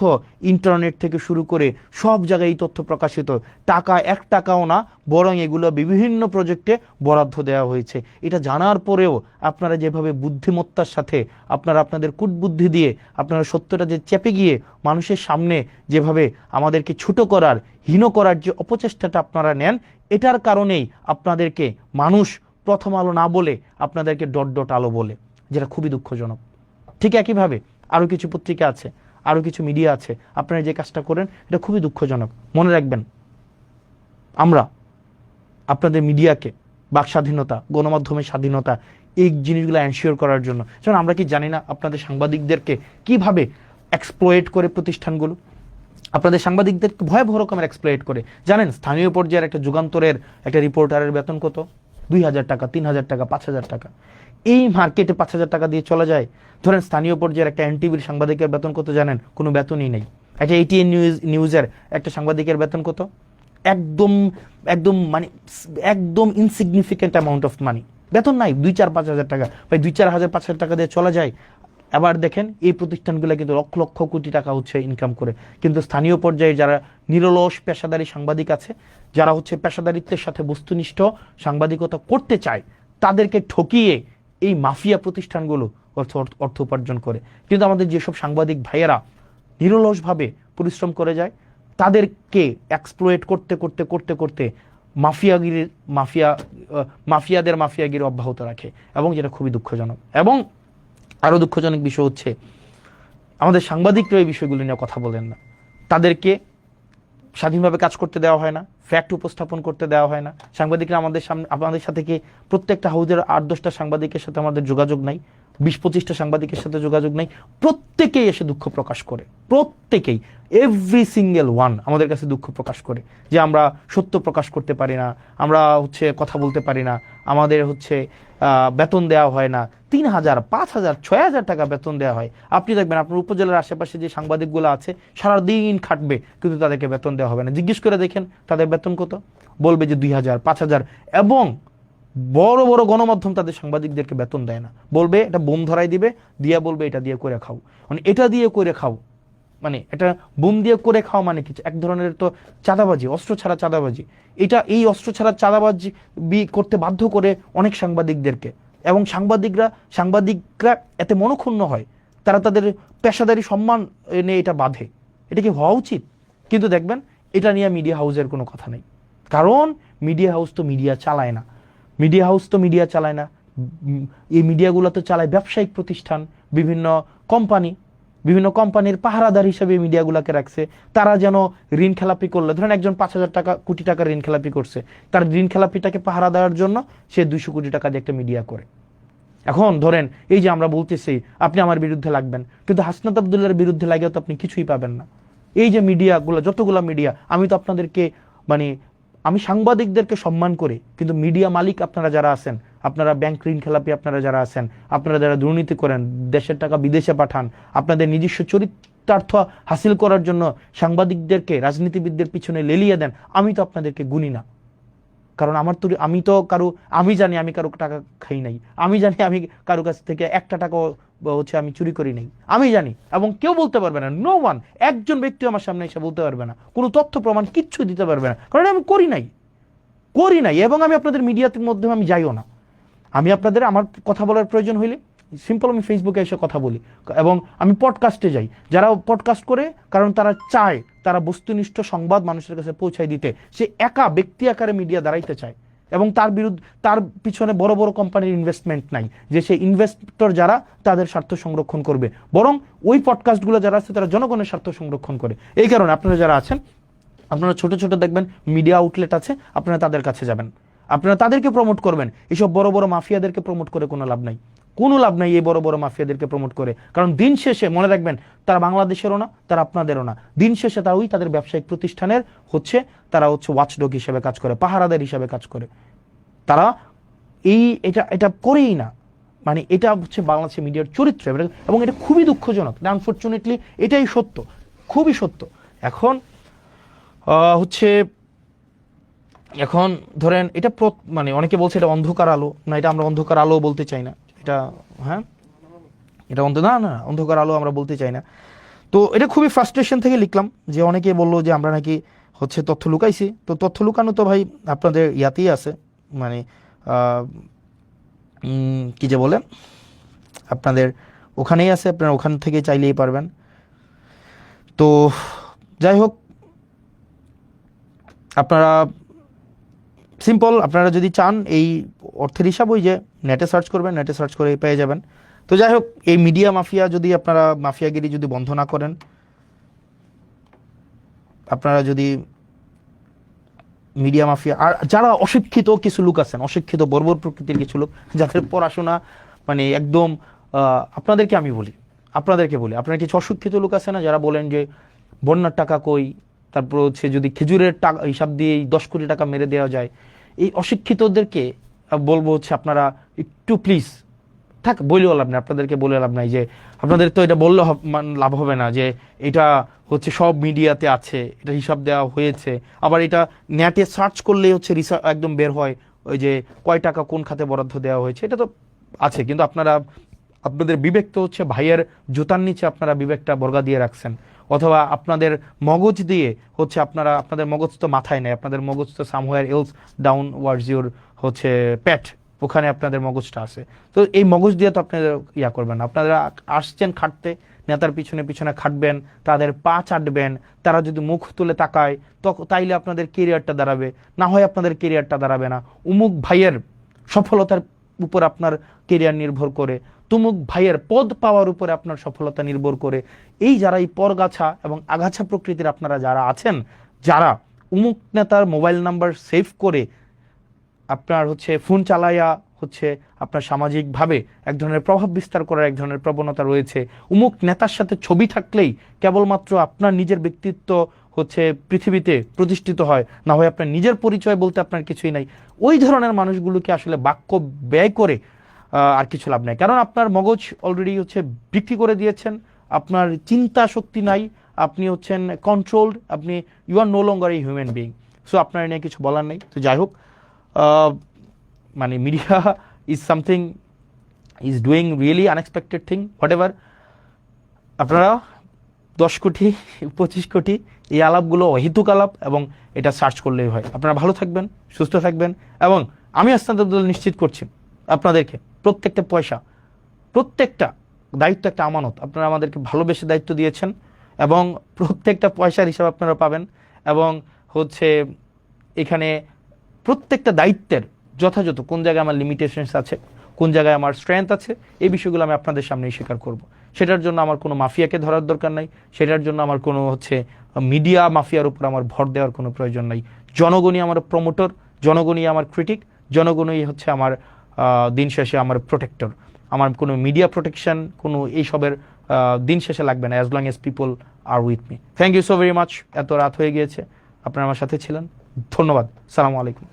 ইন্টারনেট থেকে শুরু করে সব জায়গায় এই তথ্য প্রকাশিত, টাকা 1 টাকাও না, বরং এগুলো বিভিন্ন প্রজেক্টে বরাদ্দ দেওয়া হয়েছে। এটা জানার পরেও আপনারা যেভাবে বুদ্ধিমত্তার সাথে আপনারা আপনাদের কূটবুদ্ধি দিয়ে আপনারা সত্যটা যে চেপে গিয়ে মানুষের সামনে যেভাবে আমাদেরকে ছোট করার, হীন করার যে অপচেষ্টাটা আপনারা নেন, এটার কারণেই আপনাদেরকে মানুষ প্রথম আলো না বলে আপনাদেরকে ডট ডট আলো বলে, যেটা খুবই দুঃখজনক। ঠিক একইভাবে আরও কিছু পত্রিকা আছে, আরও কিছু মিডিয়া আছে, আপনারা যে কাজটা করেন এটা খুবই দুঃখজনক। মনে রাখবেন, আমরা আপনাদের মিডিয়াকে, বাক স্বাধীনতা, গণমাধ্যমের স্বাধীনতা, এই জিনিসগুলো এনশিওর করার জন্য, যেমন আমরা কি জানি না আপনাদের সাংবাদিকদেরকে কিভাবে এক্সপ্লয়েট করে প্রতিষ্ঠানগুলো, আপনাদের সাংবাদিকদেরকে ভয়াবহ রকমের এক্সপ্লয়েট করে। জানেন স্থানীয় পর্যায়ের একটা যুগান্তরের একটা রিপোর্টারের বেতন কত? 2,000 টাকা, 3,000 টাকা, 5,000 টাকা। এই মার্কেটে 5,000 টাকা দিয়ে চলে যায়। ধরেন স্থানীয় পর্যায়ের একটা এনটিভির সাংবাদিকের বেতন কত জানেন? কোনো বেতনই নেই। একটা এটিএন নিউজের একটা সাংবাদিকের বেতন কত? একদম একদম মানে একদম ইনসিগনিফিকেন্ট অ্যামাউন্ট অফ মানি, বেতন নাই, 2-4-5,000 টাকা, ভাই 2-4,000-5,000 টাকা দিয়ে চলা যায়। আবার দেখেন এই প্রতিষ্ঠানগুলো কিন্তু লক্ষ লক্ষ কোটি টাকা হচ্ছে ইনকাম করে, কিন্তু স্থানীয় পর্যায়ে যারা নিরলস পেশাদারী সাংবাদিক আছে, যারা হচ্ছে পেশাদারিত্বের সাথে বস্তুনিষ্ঠ সাংবাদিকতা করতে চায়, তাদেরকে ঠকিয়ে এই মাফিয়া প্রতিষ্ঠানগুলো অর্থ উপার্জন করে। কিন্তু আমাদের যেসব সাংবাদিক ভাইয়েরা নিরলসভাবে পরিশ্রম করে যায়, তাদেরকে এক্সপ্লয়েট করতে করতে করতে করতে মাফিয়াদের মাফিয়াগিরি অব্যাহত রাখে, এবং যেটা খুবই দুঃখজনক। এবং আরো দুঃখজনক বিষয় হচ্ছে আমাদের সাংবাদিকরা এই বিষয়গুলো নিয়ে কথা বলেন না, তাদেরকে স্বাধীনভাবে কাজ করতে দেওয়া হয় না, ফ্যাক্ট উপস্থাপন করতে দেওয়া হয় না। সাংবাদিকরা আমাদের সাথে কি প্রত্যেকটা হাউজের 8-10টা সাংবাদিকের সাথে আমাদের যোগাযোগ নাই, 20-25টা সাংবাদিকের সাথে যোগাযোগ নাই, প্রত্যেকেই এসে দুঃখ প্রকাশ করে, প্রত্যেকেই, এভরি সিঙ্গেল ওয়ান আমাদের কাছে দুঃখ প্রকাশ করে যে আমরা সত্য প্রকাশ করতে পারি না, আমরা হচ্ছে কথা বলতে পারি না, আমাদের হচ্ছে বেতন দেওয়া হয় না, 3,000, 5,000, 6,000 টাকা বেতন দেওয়া হয়। আপনি দেখবেন আপনার উপজেলার আশেপাশে যে সাংবাদিকগুলো আছে সারাদিন খাটবে, কিন্তু তাদেরকে বেতন দেওয়া হবে না। জিজ্ঞেস করে দেখেন তাদের বেতন কত, বলবে যে 2,000, 5,000। এবং বড় বড় গণমাধ্যম তাদের সাংবাদিকদেরকে বেতন দেয় না, বলবে এটা বোম ধরাই দিবে, দিয়া বলবে এটা দিয়ে করে খাও। মানে এটা দিয়ে করে খাও, মানে এটা বোম দিয়ে করে খাওয়া মানে কি? এক ধরনের তো চাঁদাবাজি, অস্ত্র ছাড়া চাঁদাবাজি। এই অস্ত্র ছাড়া চাঁদাবাজি করতে বাধ্য করে অনেক সাংবাদিকদেরকে, এবং সাংবাদিকরা এতে মনক্ষুণ্ণ হয়, তারা তাদের পেশাদারি সম্মান নিয়ে এটা বাঁধে। এটা কি হওয়া উচিত? কিন্তু দেখবেন এটা নিয়ে মিডিয়া হাউসের কোনো কথা নেই, কারণ মিডিয়া হাউস তো মিডিয়া চালায় না, এই মিডিয়াগুলো তো চালায় ব্যবসায়িক প্রতিষ্ঠান, বিভিন্ন কোম্পানির পাহারাদার হিসেবে মিডিয়াগুলোকে রাখছে। তারা যেন ঋণ খেলাপি করলে, ধরেন একজন 5,000 কোটি টাকা ঋণ খেলাপি করছে, তার ঋণ খেলাপিটাকে পাহারা দেওয়ার জন্য সে 200 কোটি টাকা দিয়ে একটা মিডিয়া করে। এখন ধরেন এই যে আমরা বলতেছি আপনি আমার বিরুদ্ধে লাগবেন, কিন্তু হাসনাত আব্দুল্লাহর বিরুদ্ধে লাগেও তো আপনি কিছুই পাবেন না। এই যে মিডিয়াগুলো, যতগুলো মিডিয়া, আমি তো আপনাদেরকে আমি সাংবাদিকদেরকে সম্মান করি, কিন্তু মিডিয়া মালিক আপনারা যারা আছেন, আপনারা ব্যাংক ঋণ খেলাপি আপনারা যারা আছেন, আপনারা যারা দুর্নীতি করেন, দেশের টাকা বিদেশে পাঠান, আপনাদের নিজস্ব চরিতার্থ হাসিল করার জন্য সাংবাদিকদেরকে রাজনীতিবিদদের পিছনে লেলিয়ে দেন, আমি তো আপনাদেরকে গুনি না। কারণ আমি জানি আমি কারো টাকা খাই নাই, আমি জানি আমি কারো কাছ থেকে একটা টাকা হচ্ছে আমি চুরি করি নাই, আমি জানি। এবং কেউ বলতে পারবে না, নো ওয়ান, একজন ব্যক্তি আমার সামনে এসে বলতে পারবে না, কোনো তথ্য প্রমাণ কিচ্ছু দিতে পারবে না, কারণ আমি করি নাই। এবং আমি আপনাদের মিডিয়ার মাধ্যমে আমি যাইও না। আমার কথা বলার প্রয়োজন হইলে সিম্পল আমি ফেসবুকে এসে কথা বলি, এবং আমি পডকাস্টে যাই। যারা পডকাস্ট করে, কারণ তারা চায় তারা বস্তুনিষ্ঠ সংবাদ মানুষের কাছে পৌঁছায় দিতে, সে একা ব্যক্তি আকারে মিডিয়া দাঁড়াইতে চায়, এবং তার পিছনে বড় বড় কোম্পানির ইনভেস্টমেন্ট নাই যে সেই ইনভেস্টর যারা তাদের স্বার্থ সংরক্ষণ করবে, বরং ওই পডকাস্টগুলো যারা আছে তারা জনগণের স্বার্থ সংরক্ষণ করে। এই কারণে আপনারা যারা আছেন, আপনারা ছোট ছোট দেখবেন মিডিয়া আউটলেট আছে, আপনারা তাদের কাছে যাবেন, আপনারা তাদেরকে প্রমোট করবেন। এসব বড় বড় মাফিয়াদেরকে প্রমোট করে কোনো লাভ নাই, এই বড় বড় মাফিয়াদেরকে প্রমোট করে। কারণ দিন শেষে মনে রাখবেন, তারা বাংলাদেশেরও না, তারা আপনাদেরও না। দিন শেষে তাদের ব্যবসায়িক প্রতিষ্ঠানের তারা ওয়াচডগ হিসেবে কাজ করে, পাহারাদার হিসেবে কাজ করে। তারা এটা করেই না, মানে এটা হচ্ছে বাংলাদেশের মিডিয়ার চরিত্র, এবং এটা খুবই দুঃখজনক। আনফরচুনেটলি এটাই সত্য, খুবই সত্য। এখন ধরেন এটা অনেকে বলছে এটা অন্ধকার আলো, না, এটা আমরা অন্ধকার আলো বলতে চাই না, এটা হ্যাঁ এটা না না অন্ধকার আলো আমরা বলতে চাই না। তো এটা খুবই ফ্রাস্ট্রেশন থেকে লিখলাম যে অনেকে বললো যে আমরা নাকি হচ্ছে তথ্য লুকাইছি। তো তথ্য লুকানো তো ভাই আপনাদের ইয়াতেই আছে, মানে কি যে বলে আপনাদের ওখানেই আছে, আপনারা ওখান থেকে চাইলেই পারবেন। তো যাই হোক, আপনারা সিম্পল, আপনারা যদি চান এই অর্থের হিসাব ওই যে নেটে সার্চ করবেন, নেটে সার্চ করে পেয়ে যাবেন। তো যাই হোক, এই মিডিয়া মাফিয়া যদি আপনারা মাফিয়াগিরি যদি বন্ধ না করেন, আপনারা যদি মিডিয়া মাফিয়া আর যারা অশিক্ষিত কিছু লোক আছেন, অশিক্ষিত বর্বর প্রকৃতির কিছু লোক যাদের পড়াশোনা মানে একদম আপনাদেরকে বলি আপনারা কিছু অশিক্ষিত লোক আছে না যারা বলেন যে বন্যার টাকা কই, তারপর হচ্ছে যদি খেজুরের টাকা হিসাব দিয়ে 10 কোটি টাকা মেরে দেওয়া যায়, এই অশিক্ষিতদেরকে বলবো হচ্ছে আপনারা একটু প্লিজ বলেও লাভ নাই, আপনাদেরকে বলে লাভ নাই যে আপনাদের তো এটা বললে লাভ হবে না যে এটা হচ্ছে সব মিডিয়াতে আছে, এটা হিসাব দেওয়া হয়েছে, আবার এটা নেটে সার্চ করলেই হচ্ছে রিসার্চ একদম বের হয় ওই যে কয় টাকা কোন খাতে বরাদ্দ দেওয়া হয়েছে, এটা তো আছে। কিন্তু আপনাদের বিবেক তো হচ্ছে ভাইয়ের জুতার নিচে আপনারা বিবেকটা বর্গা দিয়ে রাখছেন, অথবা আপনাদের মগজ দিয়ে হচ্ছে আপনাদের মগজ তো মাথায় নেই, আপনাদের মগজ তো somewhere else down words your হচ্ছে প্যাট, ওখানে আপনাদের মগজটা আছে। তো এই মগজ দিয়ে তো আপনাদের ইয়া করবেন না, আপনারা আসছেন খাটতে, নেতার পিছনে পিছনে খাটবেন, তাদের পা চাটবেন, তারা যদি মুখ তুলে তাকায় তাইলে আপনাদের কেরিয়ারটা দাঁড়াবে, না হয় আপনাদের কেরিয়ারটা দাঁড়াবে না। উমুক ভাইয়ের সফলতার উপর আপনার কেরিয়ার নির্ভর করে, তুমুক ভাইয়ের পদ পাওয়ার উপরে আপনার সফলতা নির্ভর করে। এই যারা এই পরগাছা এবং আগাছা প্রকৃতির আপনারা যারা আছেন, যারা উমুক নেতার মোবাইল নাম্বার সেভ করে আপনার হচ্ছে ফোন চালাইয়া হচ্ছে আপনার সামাজিকভাবে এক ধরনের প্রভাব বিস্তার করার এক ধরনের প্রবণতা রয়েছে, উমুক নেতার সাথে ছবি থাকলেই কেবলমাত্র আপনার নিজের ব্যক্তিত্ব হচ্ছে পৃথিবীতে প্রতিষ্ঠিত হয়, না হয় আপনার নিজের পরিচয় বলতে আপনার কিছুই নাই, ওই ধরনের মানুষগুলোকে আসলে বাক্য ব্যয় করে আর কিছু লাভ নাই। কারণ আপনার মগজ অলরেডি হচ্ছে বিক্রি করে দিয়েছেন, আপনার চিন্তা শক্তি নাই, আপনি হচ্ছেন কন্ট্রোলড, আপনি you are no longer a human being. So আপনার নিয়ে কিছু বলার নেই। তো যাই হোক, মানে media is something is doing really unexpected thing, whatever. আপনারা 10 কোটি 25 কোটি এই আলাপগুলো অহেতুক আলাপ, এবং এটা সার্চ করলেই হয়। আপনারা ভালো থাকবেন, সুস্থ থাকবেন, এবং আমি আস্তাদুল নিশ্চিত করছি আপনাদেরকে প্রত্যেকটা পয়সা, প্রত্যেকটা দায়িত্ব একটা আমানত, আপনারা আমাদেরকে ভালোবেসে দায়িত্ব দিয়েছেন, এবং প্রত্যেকটা পয়সার হিসাব আপনারা পাবেন। এবং হচ্ছে এখানে প্রত্যেকটা দায়িত্বের যথাযথ কোন জায়গায় আমার লিমিটেশনস আছে, কোন জায়গায় আমার স্ট্রেংথ আছে, এই বিষয়গুলো আমি আপনাদের সামনেই স্বীকার করব। সেটার জন্য আমার কোনো মাফিয়াকে ধরার দরকার নাই, সেটার জন্য আমার কোনো হচ্ছে মিডিয়া মাফিয়ার উপর আমার ভর দেওয়ার কোনো প্রয়োজন নাই। জনগণই আমার প্রমোটর, জনগণই আমার ক্রিটিক, জনগণই হচ্ছে আমার দিন শেষে আমার প্রোটেক্টর। আমার কোনো মিডিয়া প্রোটেকশন কোনো এইসবের দিন শেষে লাগবে না, as long as people are with me. Thank you so very much. এত রাত হয়ে গিয়েছে, আপনারা আমার সাথে ছিলেন, ধন্যবাদ। সালামু আলাইকুম।